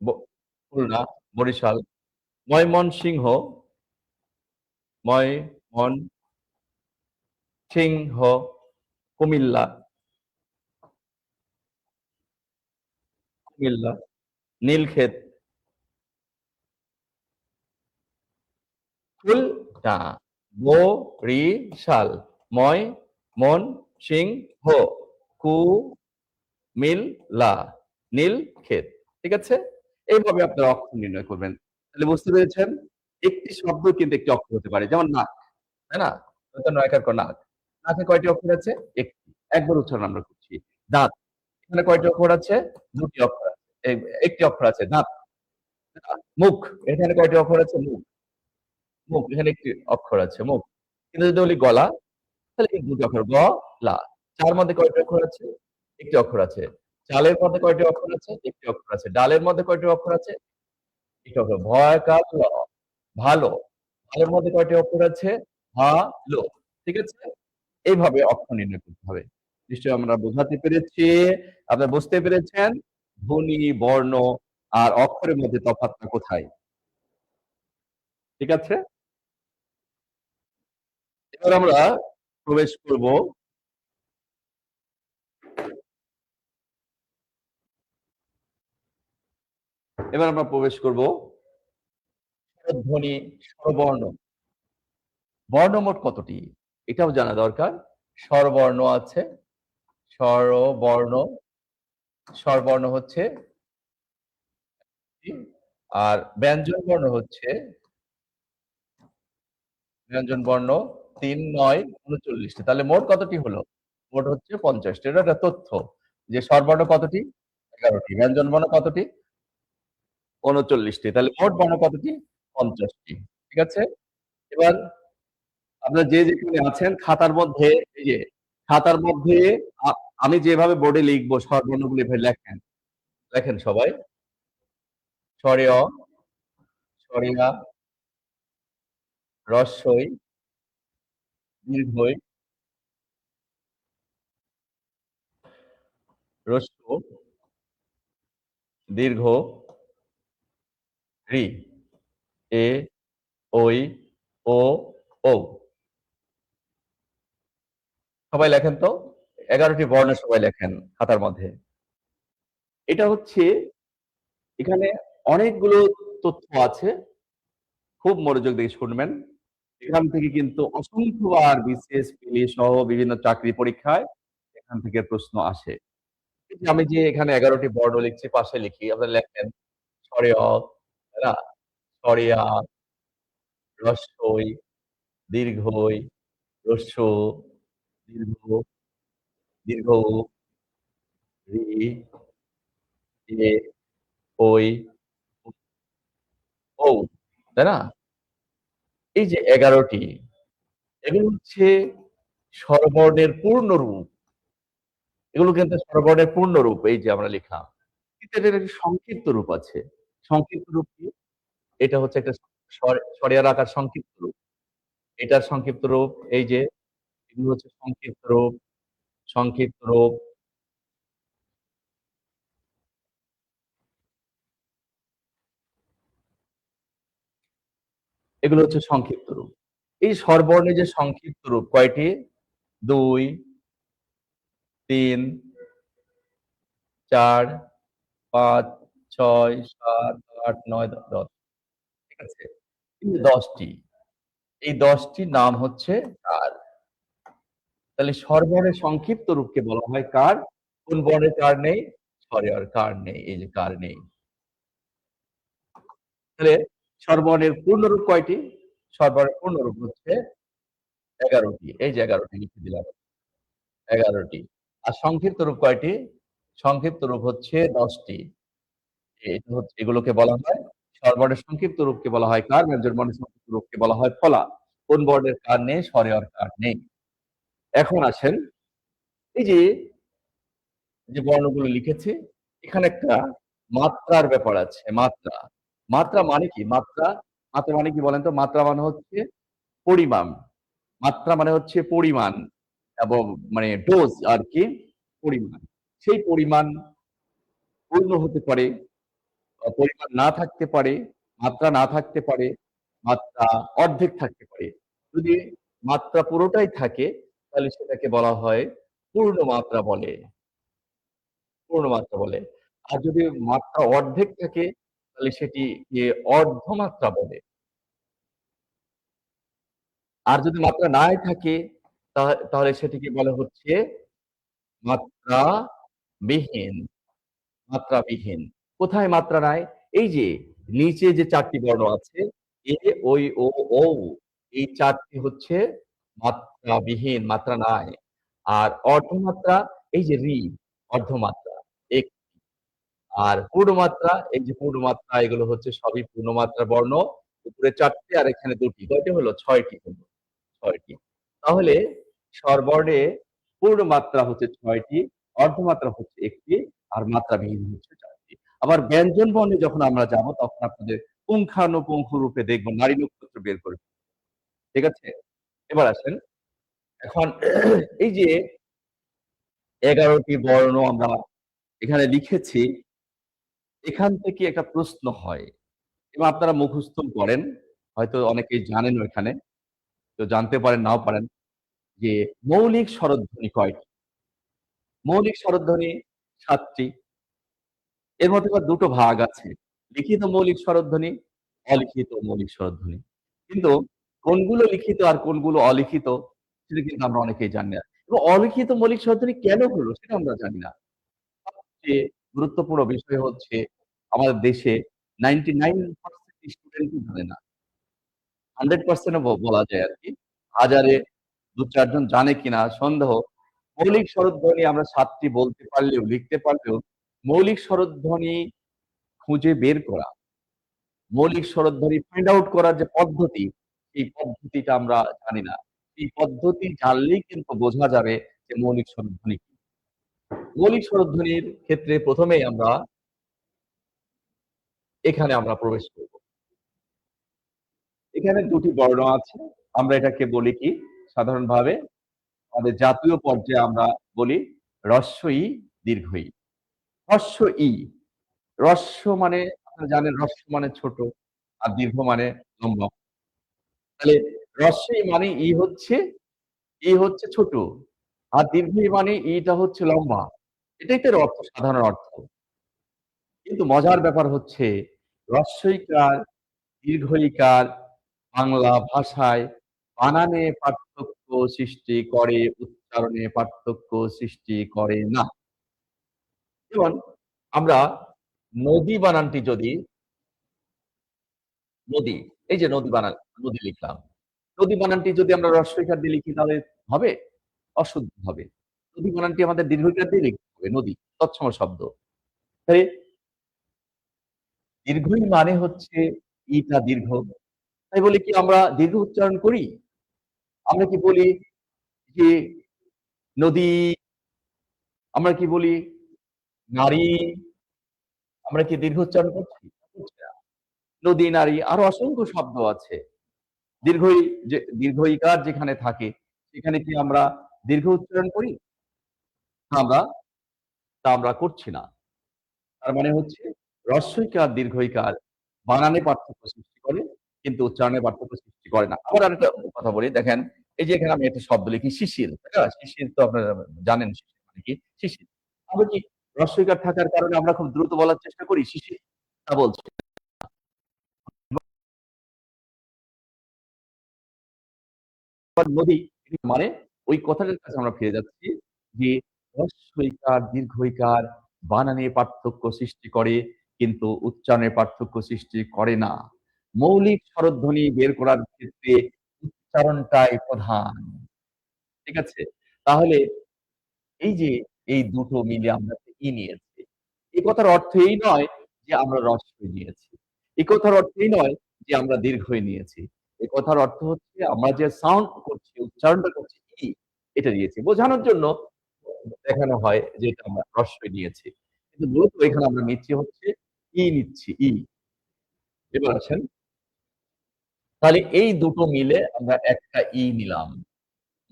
Speaker 1: ব খুলনা, বরিশাল, ময়মনসিংহ, ময়মনসিংহ, কুমিল্লা, কুমিল্লা, নীলক্ষেত, খুলনা, বরিশাল, ময়মনসিংহ, কুমিল্লা, নীলক্ষেত। ঠিক আছে? এইভাবে আপনারা অক্ষর নির্ণয় করবেন। তাহলে বুঝতে পেরেছেন? একটি শব্দ কিন্তু একটি অক্ষর হতে পারে। যেমন নাক, তাই না? তো নয়কার ক নাক। নাকে কয়টি অক্ষর আছে? একটি। একবার উচ্চারণ আমরা করছি। দাঁত। এখানে কয়টি অক্ষর আছে? ২ টি অক্ষর আছে। এই ১ টি অক্ষর আছে। দাঁত। মুখ। এখানে কয়টি অক্ষর আছে? মুখ। মুখ। এখানে একটি অক্ষর আছে। মুখ। কিন্তু যদি বলি গলা তাহলে এই ২ টি অক্ষর লা। চার মধ্যে কয়টি অক্ষর আছে? ১ টি অক্ষর আছে। চালের মধ্যে কয়টি অক্ষর আছে? ১ টি অক্ষর আছে। ডালের মধ্যে কয়টি অক্ষর আছে? ১ টি অক্ষর। ভয়কার ল। ভালো। ভালোর মধ্যে কয়টি অক্ষর আছে? ভালো। ঠিক আছে? এইভাবে অক্ষর নির্ণয় করতে হবে। নিশ্চয়ই আমরা বোঝাতে পেরেছি। আপনারা বুঝতে পেরেছেন ধ্বনি, বর্ণ আর অক্ষরের মধ্যে তফাৎটা কোথায়? ঠিক আছে? এবার আমরা প্রবেশ করব এবার আমরা প্রবেশ করব স্বরধ্বনি, স্বরবর্ণ। বর্ণ মোট কতটি? এটাও জানা দরকার। স্বরবর্ণ আছে, স্বরবর্ণ, স্বরবর্ণ হচ্ছে টি আর ব্যঞ্জন বর্ণ হচ্ছে ব্যঞ্জন বর্ণ ৩, ৯, ৩৯ টি। তাহলে মোট কতটি হলো? মোট হচ্ছে ৫০ টি। এটা একটা তথ্য যে স্বরবর্ণ কতটি? ১১ টি। ব্যঞ্জন বর্ণ কতটি? ৩৯ টি। তাহলে মোট বর্ণ কতটি? ৫০ টি। ঠিক আছে? এবার আপনারা যে যেখানে আছেন খাতার মধ্যে এই যে খাতার মধ্যে আ আমি যেভাবে বোর্ডে লিখব স্বরবর্ণগুলো এভাবে লেখেন। লেখেন সবাই। স্বরে অ, স্বরে আ, হ্রস্বই, দীর্ঘই, হ্রস্ব, দীর্ঘ, ঋ, এ, ঐ, ও, ঔ। সবাই লেখেন তো। ১১ টি বর্ণ সবাই লেখেন খাতার মধ্যে। এটা হচ্ছে এখানে অনেকগুলো তথ্য আছে। খুব মনোযোগ দিয়ে শুনবেন। এখান থেকে কিন্তু অসংখ্যবার বিসিএস, প্রিলি সহ বিভিন্ন চাকরি পরীক্ষায় এখান থেকে প্রশ্ন আসে। এই যে আমি যে এখানে ১১ টি বর্ণ লিখছি, পাশে লিখি। আপনারা লেখেন স্বরে অ, তাই না? স্বরে আ, হ্রস্বই, দীর্ঘই, হ্রস্ব, দীর্ঘ, দীর্ঘ উ, ঋ, এ, ঐ, ঔ। তাই না? এই যে ১১ টি এগুলো হচ্ছে স্বরবর্ণের পূর্ণ রূপ। এগুলো কিন্তু স্বরবর্ণের পূর্ণ রূপ এই যে আমরা লিখলাম। কিন্তু এটার একটা সংক্ষিপ্ত রূপ আছে। সংক্ষিপ্ত রূপ কি? এটা হচ্ছে একটা স্বরেয়ার আকার সংক্ষিপ্ত রূপ। এটার সংক্ষিপ্ত রূপ এই যে এগুলো হচ্ছে সংক্ষিপ্ত রূপ, সংক্ষিপ্ত রূপ। এগুলো হচ্ছে সংক্ষিপ্ত রূপ। এই স্বরবর্ণের যে সংক্ষিপ্ত রূপ কয়টি? ২, ৩, ৪, ৫, ৬, ৭, ৮, ৯, ১০। ঠিক আছে? এই যে ১০ টি। এই ১০ টির নাম হচ্ছে কার। তাহলে স্বরবর্ণের সংক্ষিপ্ত রূপকে বলা হয় কার? কোন বর্ণের কার নেই? স্বরে আর কার নেই। এই যে কার নেই। তাহলে স্বরবর্ণের পূর্ণরূপ কয়টি? স্বরবর্ণের পূর্ণরূপ হচ্ছে ১১ টি। এই যে ১১ টি লিখে দিলাম। ১১ টি। আর সংক্ষিপ্ত রূপ কয়টি? সংক্ষিপ্ত রূপ হচ্ছে ১০ টি। এটা হচ্ছে এগুলোকে বলা হয় স্বরবর্ণের সংক্ষিপ্ত রূপকে বলা হয় কার? ব্যঞ্জন বর্ণের সংক্ষিপ্ত রূপকে বলা হয় ফলা। কোন বর্ণের কার নেই? স্বরে আর কার নেই। এখন আসেন এই যে যে বর্ণগুলো লিখেছি, এখানে একটা মাত্রার ব্যাপার আছে। মাত্রা। মাত্রা মানে কি? মাত্রা মানে কি বলেন তো? মাত্রা মানে হচ্ছে পরিমাণ। মাত্রা মানে হচ্ছে পরিমাণ এবং মানে ডোজ আরকি পরিমাণ। সেই পরিমাণ পূর্ণ হতে পারে, পরিমাণ না থাকতে পারে, মাত্রা না থাকতে পারে, মাত্রা অর্ধেক থাকতে পারে। যদি মাত্রা পুরোটাই থাকে তাহলে সেটাকে বলা হয় পূর্ণ মাত্রা বলে। পূর্ণমাত্রা বলে। আর যদি মাত্রা অর্ধেক থাকে তাহলে সেটিকে অর্ধমাত্রা বলে। আর যদি মাত্রা নাই থাকে তাহলে সেটিকে বলা হচ্ছে মাত্রাবিহীন, মাত্রাবিহীন। কোথায় মাত্রা নাই? এই যে নিচে যে ৪ টি বর্ণ আছে এ, ঐ, ও, ঔ এই ৪ টি হচ্ছে মাত্রাবিহীন, মাত্রা নাই। আর অর্ধমাত্রা এই যে ঋ অর্ধমাত্রা। এক আর পূর্ণমাত্রা, এই যে পূর্ণমাত্রা এগুলো হচ্ছে সবই পূর্ণমাত্রা বর্ণ। উপরে ৪ টি আর এখানে ২ টি। কয়টি হলো? ৬ টি হলো। ৬ টি। তাহলে স্বরবর্ণে পূর্ণমাত্রা হচ্ছে ৬ টি, অর্ধমাত্রা হচ্ছে ১ টি, আর মাত্রাবিহীন হচ্ছে ৪ টি। আবার ব্যঞ্জন বর্ণে যখন আমরা যাব তখন আপনাদের পুঙ্খানুপুঙ্খ রূপে দেখব, নারী নক্ষত্র বের করে। ঠিক আছে? এবার আসেন, এখন এই যে ১১ টি বর্ণ আমরা এখানে লিখেছি, এখান থেকে একটা প্রশ্ন হয় এবং আপনারা মুখস্থ করেন। হয়তো অনেকেই জানেনও এখানে, কেউ জানতে পারেন, নাও পারেন যে মৌলিক স্বরধ্বনি কয়টি? মৌলিক স্বরধ্বনি ৭ টি। এর মধ্যে আবার ২ টো ভাগ আছে। লিখিত মৌলিক স্বরধ্বনি, অলিখিত মৌলিক স্বরধ্বনি। কিন্তু কোনগুলো লিখিত আর কোনগুলো অলিখিত সেটা কিন্তু আমরা অনেকেই জানি না। এবং অলিখিত মৌলিক স্বরধ্বনি কেন হলো সেটা আমরা জানি না। সবচেয়ে গুরুত্বপূর্ণ বিষয় হচ্ছে আমাদের দেশে 99% স্টুডেন্টই জানে না। 100% ও বলা যায় আরকি। হাজারে ২-৪ জন জানে কিনা সন্দেহ। মৌলিক স্বরধ্বনি আমরা ৭ টি বলতে পারলেও, লিখতে পারলেও মৌলিক স্বরধ্বনি খুঁজে বের করা, মৌলিক স্বরধ্বনি ফাইন্ড আউট করার যে পদ্ধতি, এই পদ্ধতিটা আমরা জানি না। এই পদ্ধতি জানলেই কিন্তু বোঝা যাবে যে মৌলিক স্বরধ্বনি কি। মৌলিক স্বরধ্বনির ক্ষেত্রে ১ম এই আমরা এখানে আমরা প্রবেশ করব। এখানে ২ টি বর্ণ আছে। আমরা এটাকে বলি কি সাধারণভাবে আমাদের জাতীয় পর্যায়ে আমরা বলি হ্রস্ব ই, দীর্ঘ ই। হ্রস্ব ই, হ্রস্ব মানে আপনারা জানেন হ্রস্ব মানে ছোট আর দীর্ঘ মানে লম্বা। তাহলে হ্রস্ব ই মানে ই হচ্ছে ছোট। আর দীর্ঘ ই মানে টা হচ্ছে লম্বা। এটাই তো এর অর্থ, সাধারণ অর্থ। কিন্তু মজার ব্যাপার হচ্ছে হ্রস্ব ইকার, দীর্ঘ ইকার বাংলা ভাষায় বানানে পার্থক্য সৃষ্টি করে, উচ্চারণে পার্থক্য সৃষ্টি করে না। যেমন আমরা নদী বানানটি যদি নদী, এই যে নদী বানান, নদী লিখলাম। নদী বানানটি যদি আমরা হ্রস্ব ইকার দিয়ে লিখি তাহলে হবে? অশুদ্ধ হবে। নদী বানানটি আমাদের দীর্ঘ ইকার দিয়ে লিখতে হবে, নদী, তৎসম শব্দ। তাই দীর্ঘ ই মানে হচ্ছে টা দীর্ঘ। তাই বলে কি আমরা দীর্ঘ উচ্চারণ করি? আমরা কি বলি যে নদী, আমরা কি বলি নারী, আমরা কি দীর্ঘ উচ্চারণ করছি? করছি না। নদী, নারী আরো অসংখ্য শব্দ আছে। দীর্ঘ ই, যে দীর্ঘ ইকার যেখানে থাকে সেখানে কি আমরা দীর্ঘ উচ্চারণ করি? আমরা আমরা করছি না। তার মানে হচ্ছে হ্রস্ব ইকার, দীর্ঘ ইকার বানানে পার্থক্য সৃষ্টি করে কিন্তু উচ্চারণে পার্থক্য সৃষ্টি করে না। আবার আরেকটা কথা বলি, দেখেন এই যে এখানে আমি একটা শব্দ লিখি শিশির, তাই না? শিশির তো আপনারা জানেন শিশির মানে কি? শিশির। আমরা কি হ্রস্ব ইকার থাকার কারণে আমরা খুব দ্রুত বলার চেষ্টা করি শিশির? তা বলছি। আবার নদী মানে ওই কথাটার কাছে আমরা ফিরে যাচ্ছি যে হ্রস্ব ইকার, দীর্ঘ ইকার বানানে পার্থক্য সৃষ্টি করে কিন্তু উচ্চারণে পার্থক্য সৃষ্টি করে না। মৌলিক স্বরধ্বনি বের করার ক্ষেত্রে উচ্চারণটাই প্রধান। ঠিক আছে? তাহলে এই যে এই দুটো মিলে আমরা যে নিয়েছি। এ কথার অর্থ এই নয় যে আমরা হ্রস্ব ই নিয়েছি। এ কথার অর্থ এই নয় যে আমরা দীর্ঘ ই নিয়েছি। এ কথার অর্থ হচ্ছে আমরা যে সাউন্ড করছি, উচ্চারণটা করছি এটা নিয়েছি। বোঝানোর জন্য দেখানো হয় যে এটা আমরা হ্রস্ব ই নিয়েছি। কিন্তু মূলত এখানে আমরা নিচ্ছি হচ্ছে নিচ্ছি। এবার আসেন, তাহলে এই দুটো মিলে আমরা একটা নিলাম।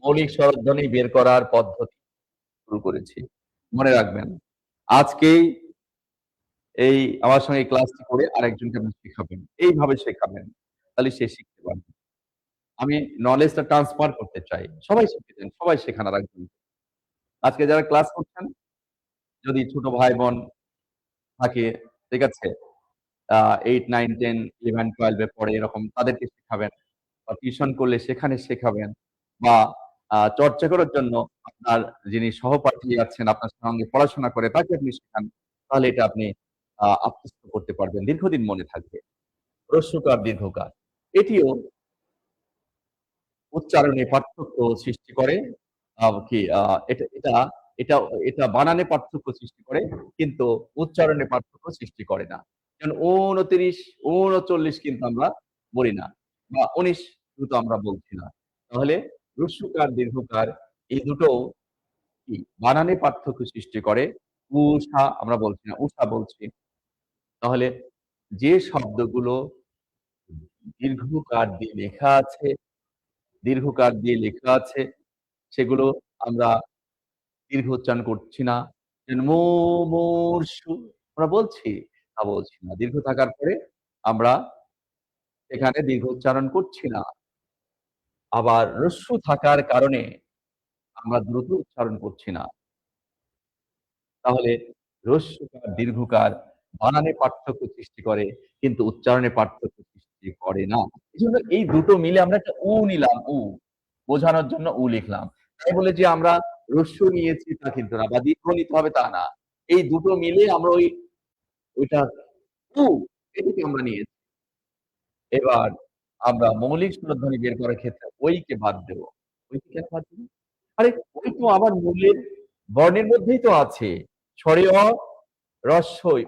Speaker 1: মৌলিক স্বরধ্বনি বের করার পদ্ধতি শুরু করেছি। মনে রাখবেন, আজকেই এই আমার সঙ্গে এই ক্লাসটি করে আরেকজনকে আপনি শিখাবেন। এইভাবে শেখাবেন। তাহলে সে শিখতে পারবে। আমি নলেজটা ট্রান্সফার করতে চাই। সবাই শিখতে চান, সবাই শেখান আরেকজনকে। আজকে যারা ক্লাস করছেন, যদি ছোট ভাই-বোন থাকে, ঠিক আছে? 8, 9, 10, 11, 12 এ পড়ে এরকম তাদেরকে শেখাবেন। বা টিউশন করলে সেখানে শেখাবেন। বা চর্চা করার জন্য আপনার যিনি সহপাঠী আছেন, আপনার সঙ্গে পড়াশোনা করে তাকে আপনি শেখান। তাহলে এটা আপনি আত্মস্থ করতে পারবেন। দীর্ঘদিন মনে থাকবে। হ্রস্বকার, দীর্ঘকার। এটিও উচ্চারণে পার্থক্য সৃষ্টি করে। কি এটা এটা এটা এটা বানানে পার্থক্য সৃষ্টি করে কিন্তু উচ্চারণে পার্থক্য সৃষ্টি করে না। যেমন ২৯, ৩৯ কিন্তু আমরা বলি না বা ১৯ কিন্তু আমরা বলছি না। তাহলে হ্রস্বকার, দীর্ঘকার এই দুটোও কি বানানে পার্থক্য সৃষ্টি করে। উষা আমরা বলছি না, উষা বলছি। তাহলে যে শব্দগুলো দীর্ঘকার দিয়ে লেখা আছে, দীর্ঘকার দিয়ে লেখা আছে, সেগুলো আমরা দীর্ঘ উচ্চারণ করছি না। যেন মুমূর্ষু আমরা বলছি, তা বলছি না। দীর্ঘ থাকার পরে আমরা এখানে দীর্ঘ উচ্চারণ করছি না। আবার হ্রস্ব থাকার কারণে আমরা দ্রুত উচ্চারণ করছি না। তাহলে হ্রস্বকার, দীর্ঘকার বানানে পার্থক্য সৃষ্টি করে, কিন্তু উচ্চারণে পার্থক্য সৃষ্টি করে না। এজন্য এই দুটো মিলে আমরা একটা নিলাম, বোঝানোর জন্য লিখলাম। তাই বলে যে আমরা হ্রস্ব নিয়েছি তা কিন্তু না, বা দীর্ঘ নিতে হবে তা না। এই দুটো মিলে আমরা ওইটা উ এটাকে আমরা নিয়েছি। এবার আমরা মৌলিক স্বরধ্বনি বের করার ক্ষেত্রে কে বাদ দেব। কে কেন বাদ দেব? আরে তো আবার মূলের বর্ণের মধ্যেই তো আছে। স্বরে রস্বই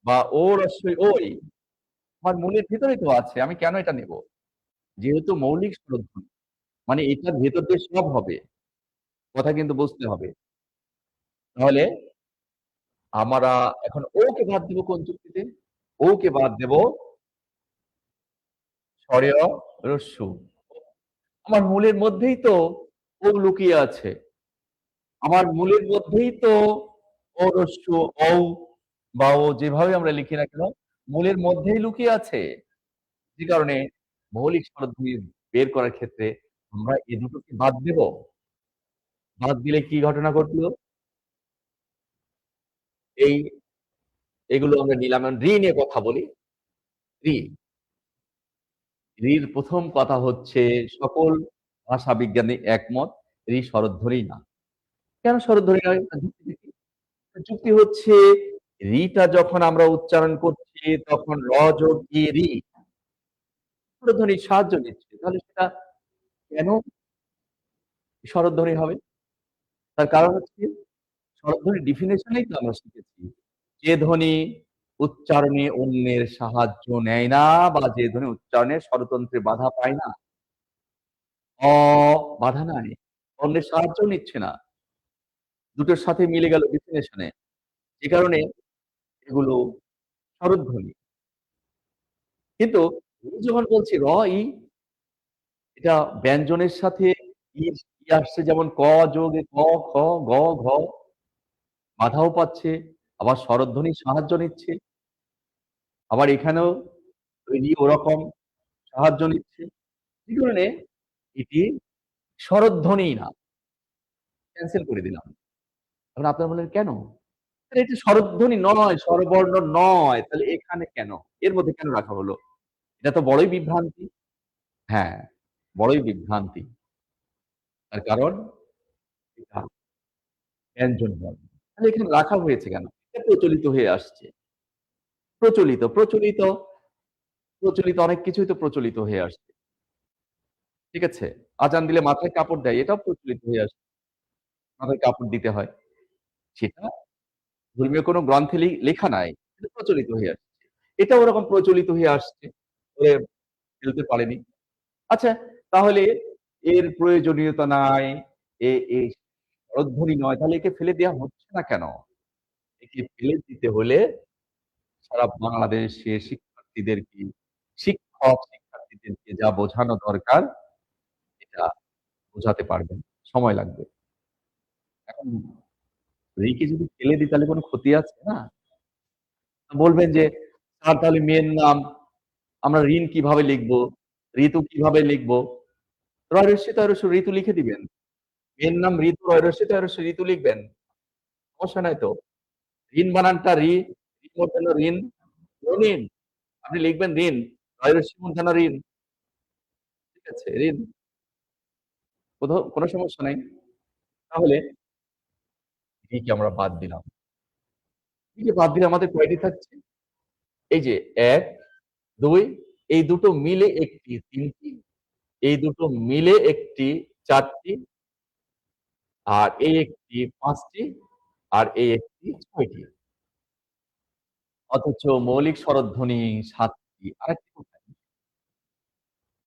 Speaker 1: বা রস্বই আমার মূলের ভিতরেই তো আছে। আমি কেন এটা নেব? যেহেতু মৌলিক স্বরধ্বনি, মানে এটার ভেতর দিয়ে সব হবে। কথা কিন্তু বুঝতে হবে। তাহলে আমরা এখন কে বাদ দেব কোন যুক্তিতে? কে বাদ দেব স্বরেয় রস্যু। আমার মূলের মধ্যেই তো লুকিয়ে আছে। আমার মূলের মধ্যেই তো রস্যু বা যেভাবে আমরা লিখি না কেন, মূলের মধ্যেই লুকিয়ে আছে। যে কারণে মৌলিক স্বরধ্বনি বের করার ক্ষেত্রে আমরা এ দুটোকে বাদ দেব। বাদ দিলে কি ঘটনা ঘটলো? এই এগুলো আমরা নিলাম। রি নিয়ে কথা বলি। রি। রির ১ম কথা হচ্ছে সকল ভাষাবিজ্ঞানী একমত, রি স্বরধ্বনি না। কেন স্বরধ্বনি নয়? তার যুক্তিটা কি? তার যুক্তি হচ্ছে রিটা যখন আমরা উচ্চারণ করছি তখন যোগ রি স্বরধ্বনির সাহায্য নিচ্ছে। তাহলে সেটা কেন স্বরধ্বনি হবে? তার কারণ হচ্ছে স্বরধ্বনির ডেফিনিশনেই তো আমরা শিখেছি। যে ধ্বনি উচ্চারণে অন্যের সাহায্য নেয় না, বা যে ধ্বনি উচ্চারণে স্বরতন্ত্রে বাধা পায় না, অ বাধা নাই। অন্যের সাহায্যও নিচ্ছে না। দুটোর সাথে মিলে গেল ডেফিনিশনে। যে কারণে এগুলো স্বরধ্বনি। কিন্তু যখন বলছি ই, এটা ব্যঞ্জনের সাথে আসছে, যেমন ক যোগে ক, খ, গ, ঘ বাধাও পাচ্ছে, আবার স্বরধ্বনির সাহায্য নিচ্ছে। আবার এখানেও রি ওরকম সাহায্য নিচ্ছে। যে কারণে এটি স্বরধ্বনি না। ক্যানসেল করে দিলাম। এখন আপনারা বললেন কেন? আরে এটা স্বরধ্বনি নয়, স্বরবর্ণ নয়। তাহলে এখানে কেন? এর মধ্যে কেন রাখা হলো? এটা তো বড়ই বিভ্রান্তি। হ্যাঁ, বড়ই বিভ্রান্তি। তার কারণ এটা ব্যঞ্জন বর্ণ। তাহলে এখানে রাখা হয়েছে কেন? এটা প্রচলিত হয়ে আসছে। প্রচলিত, প্রচলিত, প্রচলিত অনেক কিছুই তো প্রচলিত হয়ে আসছে। ঠিক আছে? আজান দিলে মাথায় কাপড় দেয়। এটাও প্রচলিত হয়ে আসছে। মাথায় কাপড় দিতে হয়। সেটা ধর্মীয় কোনো গ্রন্থে লেখা নাই। এটা প্রচলিত হয়ে আসছে। এটাও ওরকম প্রচলিত হয়ে আসছে। করে ফেলতে পারেনি। আচ্ছা, তাহলে এর প্রয়োজনীয়তা নাই। এই স্বরধ্বনি নয়। তাহলে একে ফেলে দেয়া হচ্ছে না কেন? একে ফেলে দিতে হলে সারা বাংলাদেশের শিক্ষার্থীদেরকে, শিক্ষার্থীদেরকে যা বোঝানো দরকার এটা বোঝাতে পারবেন। সময় লাগবে। এখন রিকে যদি ফেলে দিই তাহলে কোন ক্ষতি আছে? না। বলবেন যে, "স্যার তাহলে মেয়ের নাম আমরা ঋণ কিভাবে লিখবো? ঋতু কিভাবে লিখবো?" রয় রস্যই তয় রস্য ঋতু লিখে দিবেন। মেয়ের নাম ঋতু, রয় রস্যই তয় রস্য ঋতু লিখবেন। সমস্যা নাই তো। ঋণ বানানটা ঋ মূর্ধন্য ঋণ, রঙিন। আপনি লিখবেন ঋণ, রয় রস্যই মূর্ধন্য ঋণ। ঠিক আছে? ঋণ। কোন সমস্যা নাই। তাহলে ঋকে আমরা বাদ দিলাম। ঋকে বাদ দিলে আমাদের কয়টি থাকছে? এই যে ১, ২ এই দুটো মিলে একটি ৩ টি, এই দুটো মিলে একটি ৪ টি, আর এই একটি ৫ টি, আর এই একটি ৬ টি। অথচ মৌলিক স্বরধ্বনি ৭ টি। আরেকটি কোথায়?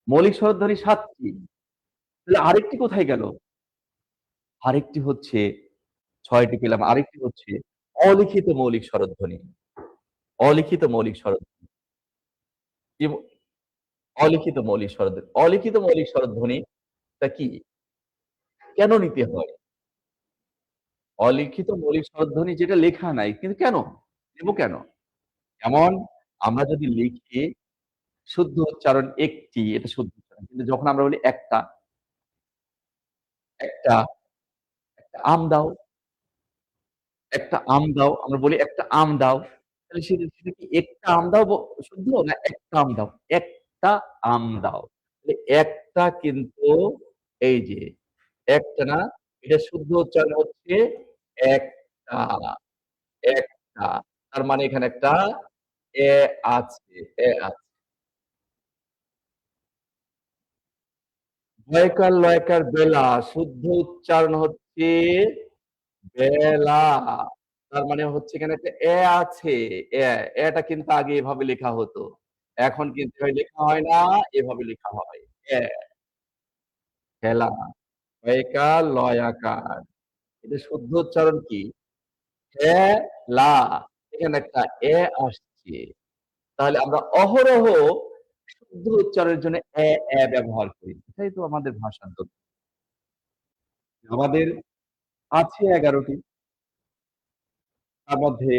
Speaker 1: মৌলিক স্বরধ্বনি ৭ টি। তাহলে আরেকটি কোথায় গেল? আরেকটি হচ্ছে ৬ টি পেলাম। আরেকটি হচ্ছে অলিখিত মৌলিক স্বরধ্বনি। অলিখিত মৌলিক স্বরধ্বনি। কি অলিখিত মৌলিক স্বরধ্বনি। অলিখিত মৌলিক স্বরধ্বনিটা কি? কেন নিতে হয়? অলিখিত মৌলিক স্বরধ্বনি যেটা লেখা নাই। কিন্তু কেন? নেব কেন? যেমন আমরা যদি লিখি শুদ্ধ উচ্চারণ একটি, এটা শুদ্ধ উচ্চারণ। কিন্তু যখন আমরা বলি একটা, একটা, একটা আম দাও, একটা আম দাও, আমরা বলি একটা আম দাও। তাহলে সেটা সেটা কি একটা আম দাও শুদ্ধ না একটা আম দাও? একটা আম দাও। তাহলে একটা কিন্তু এই যে একটা না, এটা শুদ্ধ উচ্চারণ হচ্ছে একটা, একটা। তার মানে এখানে একটা এ আছে, এ আছে। জয়কার লয়কার বেলা শুদ্ধ উচ্চারণ হচ্ছে বেলা। তার মানে হচ্ছে এখানে একটা আছে। এ, এটা কিন্তু আগে এভাবে লেখা হতো। এখন কিন্তু এভাবে লেখা হয় না, এভাবে লেখা হয়। এ, খেলা। হয়কার লয়াকার। এটা শুদ্ধ উচ্চারণ কি? খেলা। এখানে একটা আসছে। তাহলে আমরা অহরহ শুদ্ধ উচ্চারণের জন্য ব্যবহার করি। এটাই তো আমাদের ভাষার দক্ষতা। আমাদের আছে ১১ টি। তার মধ্যে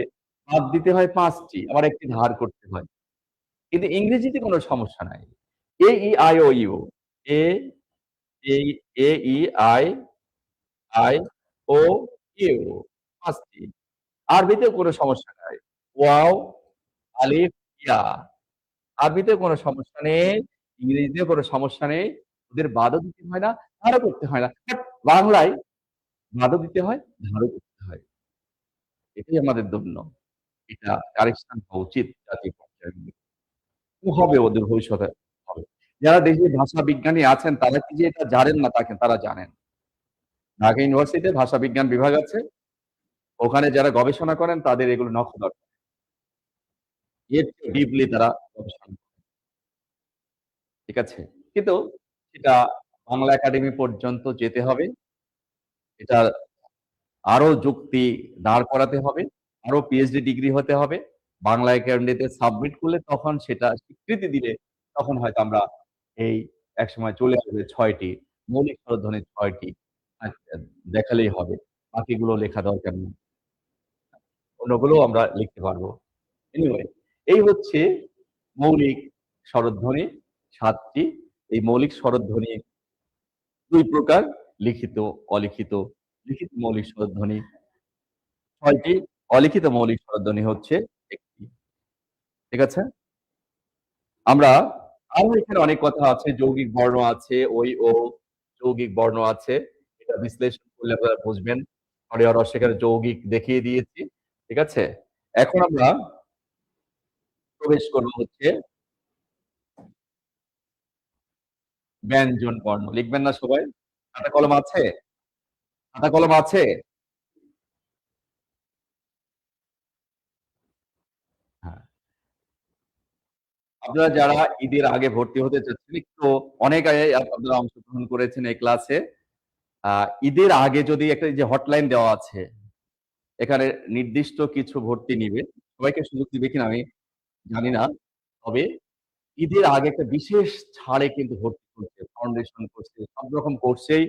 Speaker 1: বাদ দিতে হয় ৫ টি। আবার ১ টি ধার করতে হয়। কিন্তু ইংরেজিতে কোন সমস্যা নাই। এ, ই, আই, ও, ইউ। এ, এই এ, ই, আই, ও, ইউ ৫ টি। আরবিতেও কোন সমস্যা নাই। ওয়াও, আলিফ, ইয়া। আরবিতেও কোন সমস্যা নেই, ইংরেজিতেও কোন সমস্যা নেই। ওদের বাদও দিতে হয় না, ধারও করতে হয় না। বাট বাংলায় বাদও দিতে হয়, ধারও করতে হয়। এটাই আমাদের দন্য। এটা কারেকশন হওয়া উচিত জাতীয় পর্যায়ে। হবে ওদের ভবিষ্যতে হবে। যারা দেশের ভাষা বিজ্ঞানী আছেন তারা কি যে এটা জানেন না তারা জানেন। ঢাকা ইউনিভার্সিটিতে ভাষা বিজ্ঞান বিভাগ আছে। ওখানে যারা গবেষণা করেন তাদের এগুলো নখদর। এর চেয়ে ডিপলি তারা গবেষণা করেন। ঠিক আছে? কিন্তু সেটা বাংলা একাডেমি পর্যন্ত যেতে হবে। এটার আরো যুক্তি দাঁড় করাতে হবে। আরো পিএইচডি ডিগ্রি হতে হবে। বাংলা একাডেমিতে সাবমিট করলে তখন সেটা স্বীকৃতি দিলে তখন হয়তো আমরা এই একসময় চলে আসবে ৬ টি মৌলিক স্বরধ্বনির ৬ টি দেখালেই হবে। বাকিগুলো লেখা দরকার নেই। অন্যগুলোও আমরা লিখতে পারব। এনিওয়ে এই হচ্ছে মৌলিক স্বরধ্বনি ৭ টি। এই মৌলিক স্বরধ্বনি ২ প্রকার লিখিত, অলিখিত। লিখিত মৌলিক স্বরধ্বনি ৬ টি, অলিখিত মৌলিক স্বরধ্বনি হচ্ছে ১ টি। ঠিক আছে? আমরা আরো এখানে অনেক কথা আছে। যৌগিক বর্ণ আছে, ও যৌগিক বর্ণ আছে। এটা বিশ্লেষণ করলে আপনারা বুঝবেন। ড়, র সেখানে যৌগিক দেখিয়ে দিয়েছি। ঠিক আছে? এখন আমরা প্রবেশ করব হচ্ছে ব্যঞ্জন বর্ণ। লিখবেন না সবাই? খাতা কলম আছে? খাতা কলম আছে? হ্যাঁ। আপনারা যারা ঈদের আগে ভর্তি হতে চাচ্ছেন একটু অনেক আগে আপনারা অংশগ্রহণ করেছেন এই ক্লাসে। আ ঈদের আগে যদি একটা এই যে হটলাইন দেওয়া আছে, এখানে নির্দিষ্ট কিছু ভর্তি নিবে। সবাইকে সুযোগ দিবে কিনা আমি জানি না। তবে ঈদের আগে একটা বিশেষ ছাড়ে কিন্তু ভর্তি চলছে। ফাউন্ডেশন কোর্সে সব রকম কোর্সেই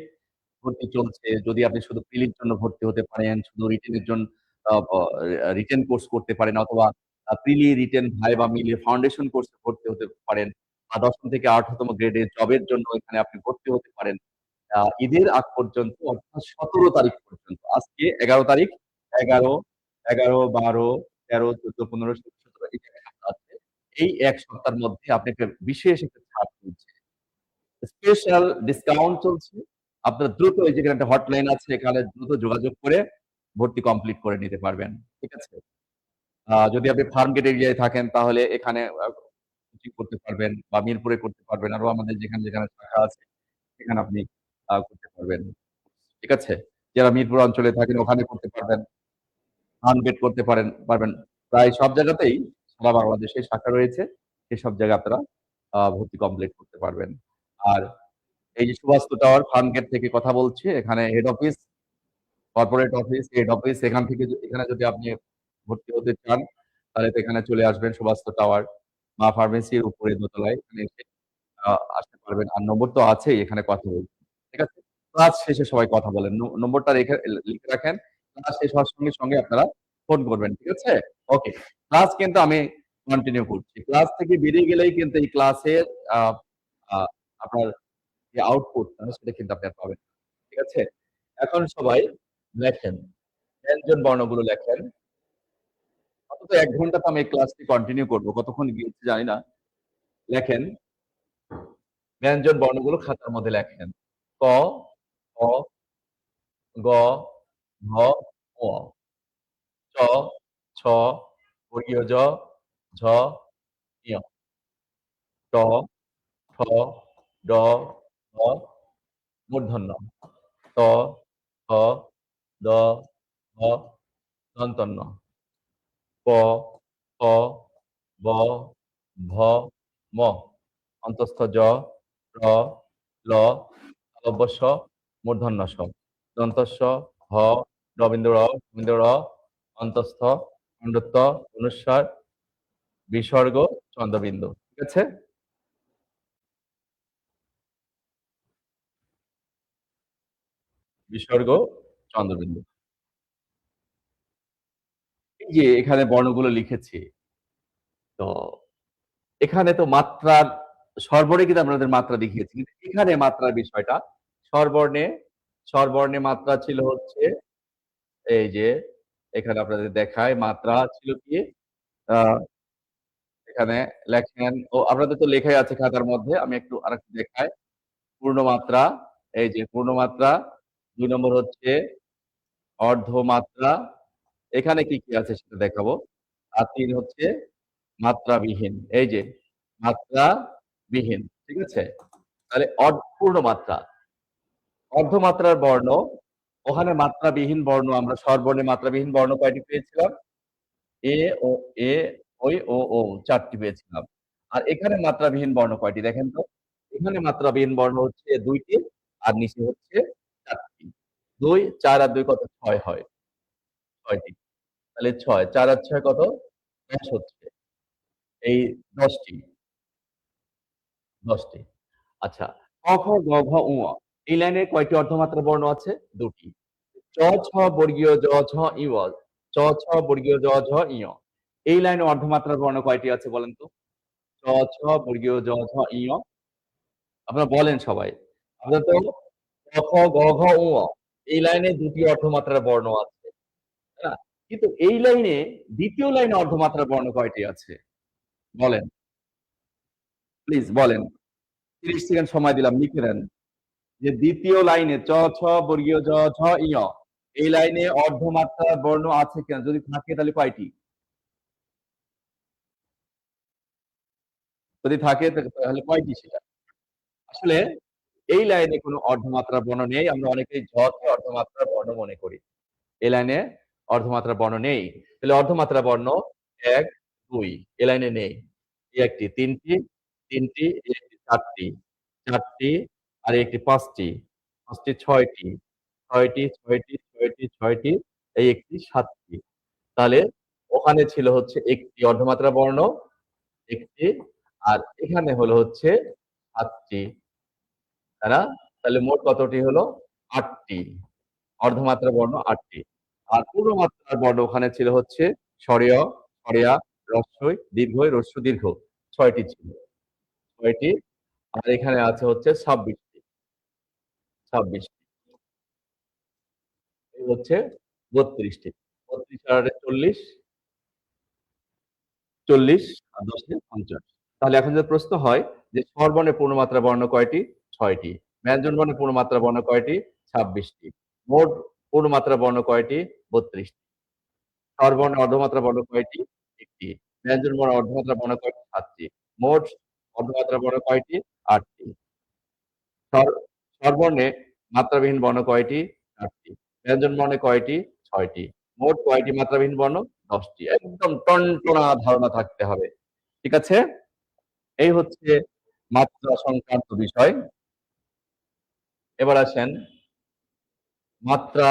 Speaker 1: ভর্তি চলছে। যদি আপনি শুধু প্রিলির জন্য ভর্তি হতে পারেন, শুধু রিটেন এর জন্য আ ব রিটেন কোর্স করতে পারেন অথবা প্রিলি, রিটেন, ভাইবা মিলিয়ে ফাউন্ডেশন কোর্সে ভর্তি হতে পারেন। ১০ম থেকে ১৮তম গ্রেডে জবের জন্য এখানে আপনি ভর্তি হতে পারেন। ঈদের আগ পর্যন্ত অর্থাৎ ১৭ তারিখ পর্যন্ত। আজকে ১১ তারিখ। ১১, ১১, ১২, ১৩, ১৪, ১৫, ১৬, ১৭ এই যে ১ সপ্তাহ আছে। এই ১ সপ্তাহের মধ্যে আপনি একটা বিশেষ একটা ছাড় চলছে। স্পেশাল ডিসকাউন্ট চলছে। আপনারা দ্রুত এই যে এখানে একটা হটলাইন আছে এখানে দ্রুত যোগাযোগ করে ভর্তি কমপ্লিট করে নিতে পারবেন। ঠিক আছে? যদি আপনি ফার্মগেট এরিয়ায় থাকেন তাহলে এখানে কোচিং করতে পারবেন বা মিরপুরে করতে পারবেন। আরো আমাদের যেখানে শাখা আছে সেখানে আপনি করতে পারবেন। ঠিক আছে? যারা মিরপুর অঞ্চলে থাকেন ওখানে করতে পারবেন। ফার্মগেট করতে পারবেন। প্রায় সব জায়গাতেই সারা বাংলাদেশে শাখা রয়েছে। সেসব জায়গায় আপনারা ভর্তি কমপ্লিট করতে পারবেন। আর এই যে সুবাস্তু টাওয়ার ফার্মগেট থেকে কথা বলছি। এখানে head office, corporate office, head office এখান থেকে এখানে যদি আপনি ভর্তি হতে চান তাহলে তো এখানে চলে আসবেন সুবাস্তু টাওয়ার, মা ফার্মেসির উপরে দোতলায় এখানে এসে আ আসতে পারবেন। আর নম্বর তো আছেই এখানে কথা বলতে। ঠিক আছে? ক্লাস শেষে সবাই কথা বলেন। নম্বরটা রেখে লিখে রাখেন। ক্লাস শেষ হওয়ার সঙ্গে, সঙ্গে আপনারা ফোন করবেন। ঠিক আছে? ওকে। ক্লাস কিন্তু আমি কন্টিনিউ করছি। ক্লাস থেকে বেরিয়ে গেলেই কিন্তু এই ক্লাসের আ আ আপনার যে আউটপুটটা সেটা কিন্তু আপনি আর পাবেন না। ঠিক আছে? এখন সবাই লেখেন। ব্যঞ্জন বর্ণগুলো লেখেন। অন্তত ১ ঘন্টা তো আমি এই ক্লাসটি কন্টিনিউ করব। কতক্ষণ গিয়েছে জানি না। লেখেন। ব্যঞ্জন বর্ণগুলো খাতার মধ্যে লেখেন। ক, খ, গ, ঘ, ঙ, চ, ছ, বর্গীয় জ, ঝ, ঞ, ট, ঠ, ড, ঢ, মূর্ধন্য ণ, ত, থ, দ, ধ, দন্তন্য ন, প, ফ, ব, ভ, ম, অন্তঃস্থ জ, র, ল, তালব্য শ, মূর্ধন্য ষ, দন্তস্ব হ, রবিন্দ্র র, বিন্দু র, অন্তঃস্থ খণ্ডত্ব অনুস্বার বিসর্গ চন্দ্রবিন্দু। ঠিক আছে? বিসর্গ চন্দ্রবিন্দু। এই যে এখানে বর্ণগুলো লিখেছি। তো এখানে তো মাত্রার স্বরবর্ণে কিন্তু আপনাদের মাত্রা দেখিয়েছি। কিন্তু এখানে মাত্রার বিষয়টা স্বরবর্ণে স্বরবর্ণে মাত্রা ছিল হচ্ছে এই যে এখানে আপনাদের দেখায় মাত্রা ছিল কি আ এখানে লেখেন ও আপনাদের তো লেখাই আছে খাতার মধ্যে। আমি একটু আরেকটু দেখাই। পূর্ণমাত্রা, এই যে পূর্ণমাত্রা, ২ নম্বর হচ্ছে অর্ধমাত্রা। এখানে কি, কি আছে সেটা দেখাবো। আর ৩ হচ্ছে মাত্রাবিহীন। এই যে মাত্রাবিহীন। ঠিক আছে? তাহলে পূর্ণমাত্রা। অর্ধমাত্রার বর্ণ, ওখানে মাত্রাবিহীন বর্ণ আমরা স্বরবর্ণে মাত্রাবিহীন বর্ণ কয়টি পেয়েছিলাম? এ, ও, এ, ওই, ও ৪ টি পেয়েছিলাম। আর এখানে মাত্রাবিহীন বর্ণ কয়টি দেখেন তো? এখানে মাত্রাবিহীন বর্ণ হচ্ছে ২ টি আর নিচে হচ্ছে ৪ টি। ২, ৪ আর ২ কত? ৬ হয়। ৬ টি। তাহলে ৬, ৪ আর ৬ কত? ১০ হচ্ছে। এই ১০ টি, ১০ টি। আচ্ছা। ক, খ, গ, ঘ, ঙ এই লাইনে কয়টি অর্ধমাত্রা বর্ণ আছে? ২ টি। চ, ছ বর্গীয় জ, ঝ, ই, চ, ছ বর্গীয় জ, ঝ, ঞ এই লাইনে অর্ধমাত্রার বর্ণ কয়টি আছে বলেন তো? চ, ছ বর্গীয় জ, ঝ, ঞ আপনারা বলেন সবাই। আপনার তো ক, খ, গ, ঘ, ঙ এই লাইনে ২ টি অর্ধমাত্রার বর্ণ আছে। তাই না? কিন্তু এই লাইনে ২য় লাইনে অর্ধমাত্রার বর্ণ কয়টি আছে? বলেন। প্লিজ বলেন। ৩০ সেকেন্ড সময় দিলাম লিখে নেন। যে ২য় লাইনে চ, ছ বর্গীয় জ, ঝ, ঞ এই লাইনে অর্ধমাত্রার বর্ণ আছে কিনা? যদি থাকে তাহলে কয়টি? যদি থাকে তাহলে কয়টি সেটা? আসলে এই লাইনে কোন অর্ধমাত্রার বর্ণ নেই। আমরা অনেকেই ঝ কে অর্ধমাত্রার বর্ণ মনে করি। এই লাইনে অর্ধমাত্রার বর্ণ নেই। তাহলে অর্ধমাত্রা বর্ণ ১, ২ এ লাইনে নেই। এই একটি ৩ টি, ৩ টি, এই একটি ৪ টি, ৪ টি আর এই একটি ৫ টি, ৫ টি ৬ টি, ৬ টি, ৬ টি, ৬ টি, ৬ টি, এই একটি ৭ টি। তাহলে ওখানে ছিল হচ্ছে একটি অর্ধমাত্রা বর্ণ, একটি আর এখানে হলো হচ্ছে ৭ টি। তাই না? তাহলে মোট কতটি হলো? ৮ টি। অর্ধমাত্রা বর্ণ ৮ টি। আর পূর্ণমাত্রার বর্ণ ওখানে ছিল হচ্ছে স্বরীয়, স্বরিয়া, হ্রস্বই, দীর্ঘই, হ্রস্ব, দীর্ঘ ৬ টি ছিল। ৬ টি আর এখানে আছে হচ্ছে ২৬ টি। ২৬ টি। এই হচ্ছে ৩২ টি। ৩২ আর ৪০, ৪০ আর ১০ এ ৫০। তাহলে এখন যদি প্রশ্ন হয় যে স্বরবর্ণের পূর্ণমাত্রা বর্ণ কয়টি? ৬ টি। ব্যঞ্জন বর্ণের পূর্ণমাত্রা বর্ণ কয়টি? ২৬ টি। মোট পূর্ণমাত্রা বর্ণ কয়টি? ৩২ টি। স্বরবর্ণের অর্ধমাত্রা বর্ণ কয়টি? ১ টি। ব্যঞ্জন বর্ণের অর্ধমাত্রা বর্ণ কয়টি? ৭ টি। মোট অর্ধমাত্রা বর্ণ কয়টি? ৮ টি। স্বর স্বরবর্ণে মাত্রাবিহীন বর্ণ কয়টি? ৪ টি। ব্যঞ্জন বর্ণে কয়টি? ৬ টি। মোট কয়টি মাত্রাবিহীন বর্ণ? ১০ টি। একদম টনটনা ধারণা থাকতে হবে। ঠিক আছে? এই হচ্ছে মাত্রা সংক্রান্ত বিষয়। এবার আসেন মাত্রা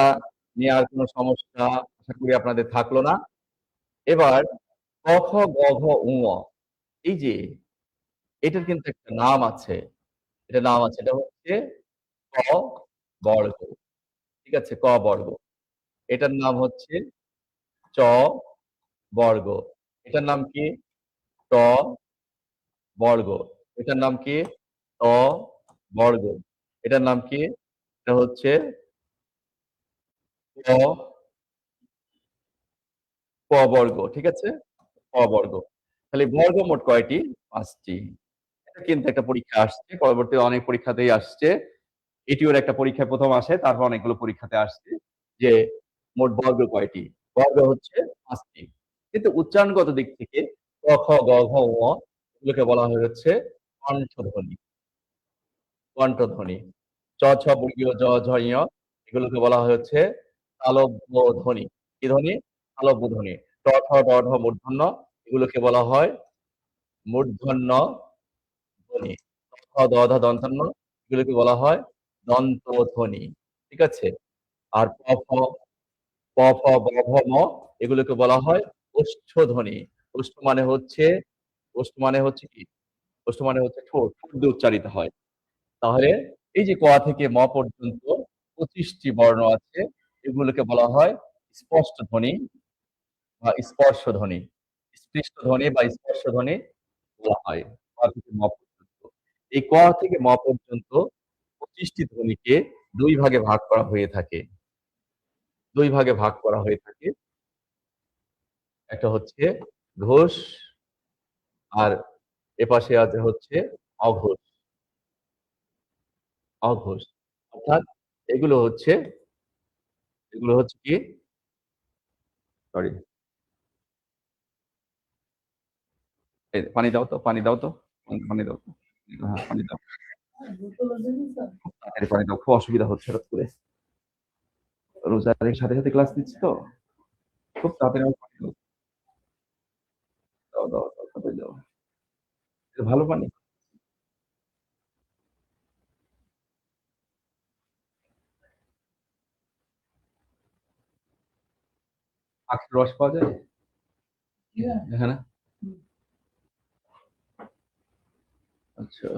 Speaker 1: নিয়ে আর কোন সমস্যা আশা করি আপনাদের থাকলো না। এবার ক, খ, গ, ঘ, ঙ এই যে এটার কিন্তু একটা নাম আছে। এটার নাম আছে। এটা হচ্ছে ক বর্গ। ঠিক আছে? ক বর্গ। এটার নাম হচ্ছে চ বর্গ। এটার নাম কি? ট বর্গ। এটার নাম কি? ত বর্গ। এটার নাম কি? এটা হচ্ছে ক ক বর্গ। ঠিক আছে? ক বর্গ। তাহলে বর্গ মোট কয়টি? ৫ টি। এটা কিন্তু একটা পরীক্ষায় আসছে। পরবর্তী অনেক পরীক্ষাতেই আসছে। এটিও একটা পরীক্ষায় ১ম আসে, তারপর অনেকগুলো পরীক্ষাতে আসছে যে মোট বর্গ কয়টি? বর্গ হচ্ছে ৫ টি। কিন্তু উচ্চারণগত দিক থেকে ক, খ, গ, ঘ, ঙ এগুলোকে বলা হচ্ছে কণ্ঠধ্বনি। কণ্ঠধ্বনি। চ, ছ, বর্গীয় জ, ঝ, ঞ এগুলোকে বলা হচ্ছে তালব্য ধ্বনি। কি ধ্বনি? তালব্য ধ্বনি। ট, ঠ, ড, ঢ মূর্ধন্য এগুলোকে বলা হয় মূর্ধন্য ধ্বনি। ত, থ, দ, ধ দন্তান্ন এগুলোকে বলা হয় দন্তধ্বনি। ঠিক আছে? আর প, ফ, ব, ভ, ম এগুলোকে বলা হয় ওষ্ঠধ্বনি। ওষ্ঠ মানে হচ্ছে ওষ্ঠ মানে হচ্ছে কি? ওষ্ঠ মানে হচ্ছে ঠোঁট। ঠোঁট দিয়ে উচ্চারিত হয়। তাহলে এই যে ক থেকে ম পর্যন্ত ২৫ টি বর্ণ আছে। এগুলোকে বলা হয় স্পষ্ট ধ্বনি বা স্পর্শ ধ্বনি। স্পৃষ্ট ধ্বনি বা স্পর্শ ধ্বনি বলা হয়। ক থেকে ম পর্যন্ত। এই ক থেকে ম পর্যন্ত ২৫ টি ধ্বনিকে ২ ভাগে ভাগ করা হয়ে থাকে। ২ ভাগে ভাগ করা হয়ে থাকে। একটা হচ্ছে ঘোষ আর এপাশে আছে হচ্ছে অঘোষ। অঘোষ। অর্থাৎ এগুলো হচ্ছে এগুলো হচ্ছে কি? সরি। এই পানি দাও তো, পানি দাও তো। পানি দাও তো। হ্যাঁ, পানি দাও। খুব তাড়াতাড়ি পানি দাও। খুব অসুবিধা হচ্ছে হঠাৎ করে। রোজার সাথে, সাথে ক্লাস নিচ্ছি তো। খুব তাড়াতাড়ি আমাকে পানি দাও। দাও, দাও, দাও, তাড়াতাড়ি দাও। এটা ভালো পানি? আখের রস পাওয়া যায়? এখানে? আচ্ছা।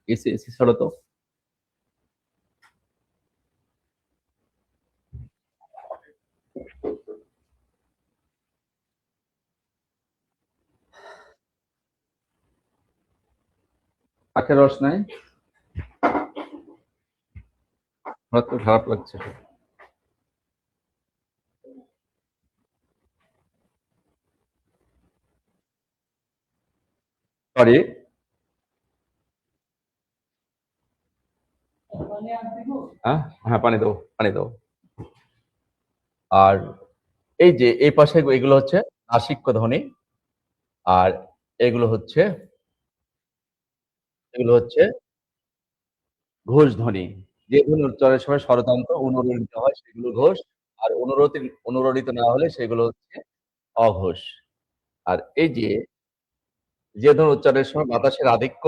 Speaker 1: এসি, এসি ছাড়ো তো। আখের রস নাই? হঠাৎ করে খারাপ লাগছে। সরি। হ্যাঁ? হ্যাঁ, পানি দাও, পানি দাও। আর এই যে এই পাশে এগুলো হচ্ছে নাসিক্য ধ্বনি। আর এগুলো হচ্ছে ঘোষ ধ্বনি। যে ধ্বনি উচ্চারণের সময় স্বরতন্ত্র অনুরণিত হয় সেগুলো ঘোষ। আর অনুরণিত না হলে সেগুলো হচ্ছে অঘোষ। আর এই যে ধ্বনি উচ্চারণের সময় বাতাসের আধিক্য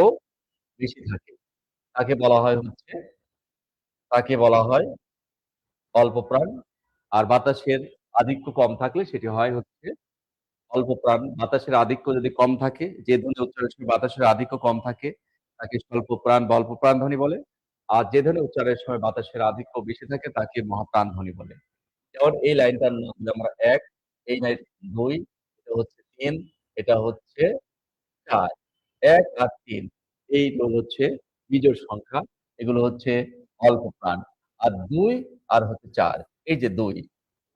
Speaker 1: বেশি থাকে তাকে বলা হয় হচ্ছে তাকে বলা হয় অল্প প্রাণ। আর বাতাসের আধিক্য কম থাকলে সেটি হয় হচ্ছে অল্প প্রাণ। বাতাসের আধিক্য যদি কম থাকে, যে ধ্বনি উচ্চারণের সময় বাতাসের আধিক্য কম থাকে তাকে স্বল্প প্রাণ বা অল্প প্রাণ ধ্বনি বলে। আর যে ধ্বনি উচ্চারণের সময় বাতাসের আধিক্য বেশি থাকে তাকে মহাপ্রাণ ধ্বনি বলে। যেমন এই লাইনটার নাম হলো আমরা ১, এই লাইন ২, এটা হচ্ছে ৩, এটা হচ্ছে ৪। ১ আর ৩ এইগুলো হচ্ছে বিজোড় সংখ্যা। এগুলো হচ্ছে অল্প প্রাণ। আর ২ আর হচ্ছে ৪। এই যে ২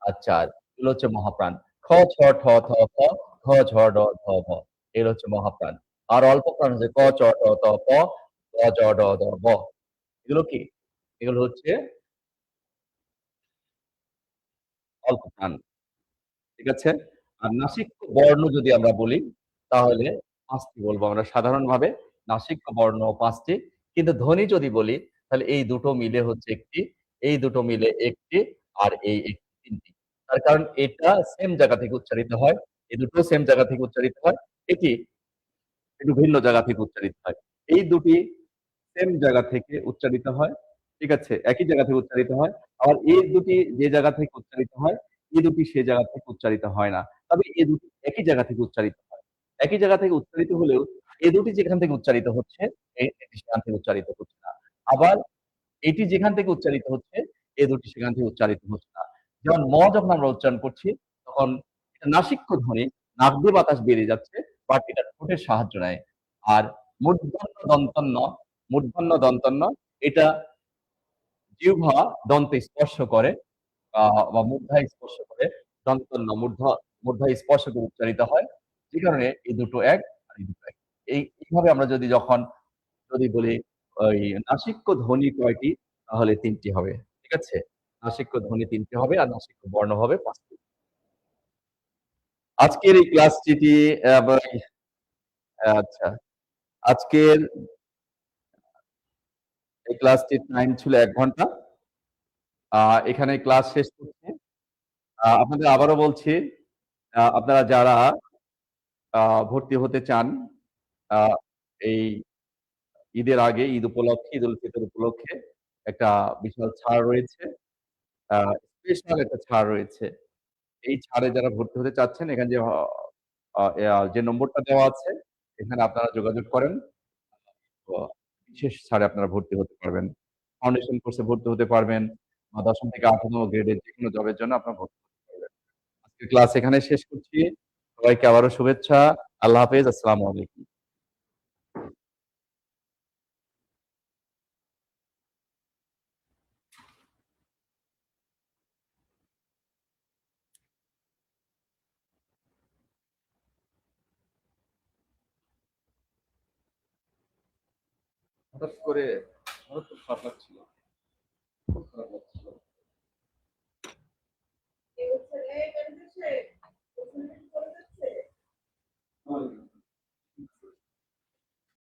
Speaker 1: আর ৪ এগুলো হচ্ছে মহাপ্রাণ। খ, ছ, ঠ, থ, ফ, ঘ, ঝ, ড, ঢ, ভ এগুলো হচ্ছে মহাপ্রাণ। আর অল্প প্রাণ হচ্ছে ক, চ, ট, ত, প, ক, জ, ড, দ, ব। এগুলো কি? এগুলো হচ্ছে অল্প প্রাণ। ঠিক আছে? আর নাসিক্য বর্ণ যদি আমরা বলি, তাহলে ৫ টি বলবো আমরা সাধারণভাবে। নাসিক্য বর্ণ ৫ টি। কিন্তু ধ্বনি যদি বলি, তাহলে এই দুটো মিলে হচ্ছে ১ টি, এই দুটো মিলে ১ টি, আর এই ১ টি ৩ টি। তার কারণ এটা সেম জায়গা থেকে উচ্চারিত হয়। এই দুটো সেম জায়গা থেকে উচ্চারিত হয়। এটি একটু ভিন্ন জায়গা থেকে উচ্চারিত হয়। এই দুটি সেম জায়গা থেকে উচ্চারিত হয়। ঠিক আছে? একই জায়গা থেকে উচ্চারিত হয়। আবার এই দুটি যে জায়গা থেকে উচ্চারিত হয়, এই দুটি সে জায়গা থেকে উচ্চারিত হয় না। তবে এ দুটি একই জায়গা থেকে উচ্চারিত হয়। একই জায়গা থেকে উচ্চারিত হলেও এ দুটি যেখান থেকে উচ্চারিত হচ্ছে, এটি সেখান থেকে উচ্চারিত হচ্ছে না। আবার এটি যেখান থেকে উচ্চারিত হচ্ছে, এ দুটি সেখান থেকে উচ্চারিত হচ্ছে না। যেমন যখন আমরা উচ্চারণ করছি, তখন এটা নাসিক্য ধ্বনি, নাক দিয়ে বাতাস বেরিয়ে যাচ্ছে, বাট এটা ঠোঁটের সাহায্য নেয়। আর মূর্ধন্য দন্তন্য, মূর্ধন্য দন্তন্য এটা জিহ্বা দন্তে স্পর্শ করে আ বা মূর্ধায় স্পর্শ করে, দন্তন্য মূর্ধায় স্পর্শ করে উচ্চারিত হয়। যে কারণে এই দুটো এক আর এই দুটো এক। এইভাবে আমরা যদি বলি ওই নাসিক্য ধ্বনি কয়টি? তাহলে ৩ টি হবে। ঠিক আছে? নাসিক্য ধ্বনি ৩ টি হবে আর নাসিক্য বর্ণ হবে ৫ টি। আজকের এই ক্লাসটিটি বা আচ্ছা। আজকের এই ক্লাসটির টাইম ছিল ১ ঘন্টা। আ এখানে ক্লাস শেষ করছি। আপনাদের আবারও বলছি, আপনারা যারা আ ভর্তি হতে চান, আ এই ঈদের আগে, ঈদ উপলক্ষে, ঈদুল ফিতর উপলক্ষে একটা বিশাল ছাড় রয়েছে। আ স্পেশাল একটা ছাড় রয়েছে। এই ছাড়ে যারা ভর্তি হতে চাচ্ছেন, এখানে যে যে নম্বরটা দেওয়া আছে, এখানে আপনারা যোগাযোগ করেন। তো বিশেষ ছাড়ে আপনারা ভর্তি হতে পারবেন। ফাউন্ডেশন কোর্সে ভর্তি হতে পারবেন বা ১০ম থেকে ১৮তম গ্রেডের যেকোনো জবের জন্য আপনারা ভর্তি হতে পারবেন। আজকের ক্লাস এখানেই শেষ করছি। সবাইকে আবারও শুভেচ্ছা। আল্লাহ হাফেজ। আসসালামু আলাইকুম। হঠাৎ করে আমার খুব খারাপ লাগছিল। খুব খারাপ লাগছিল।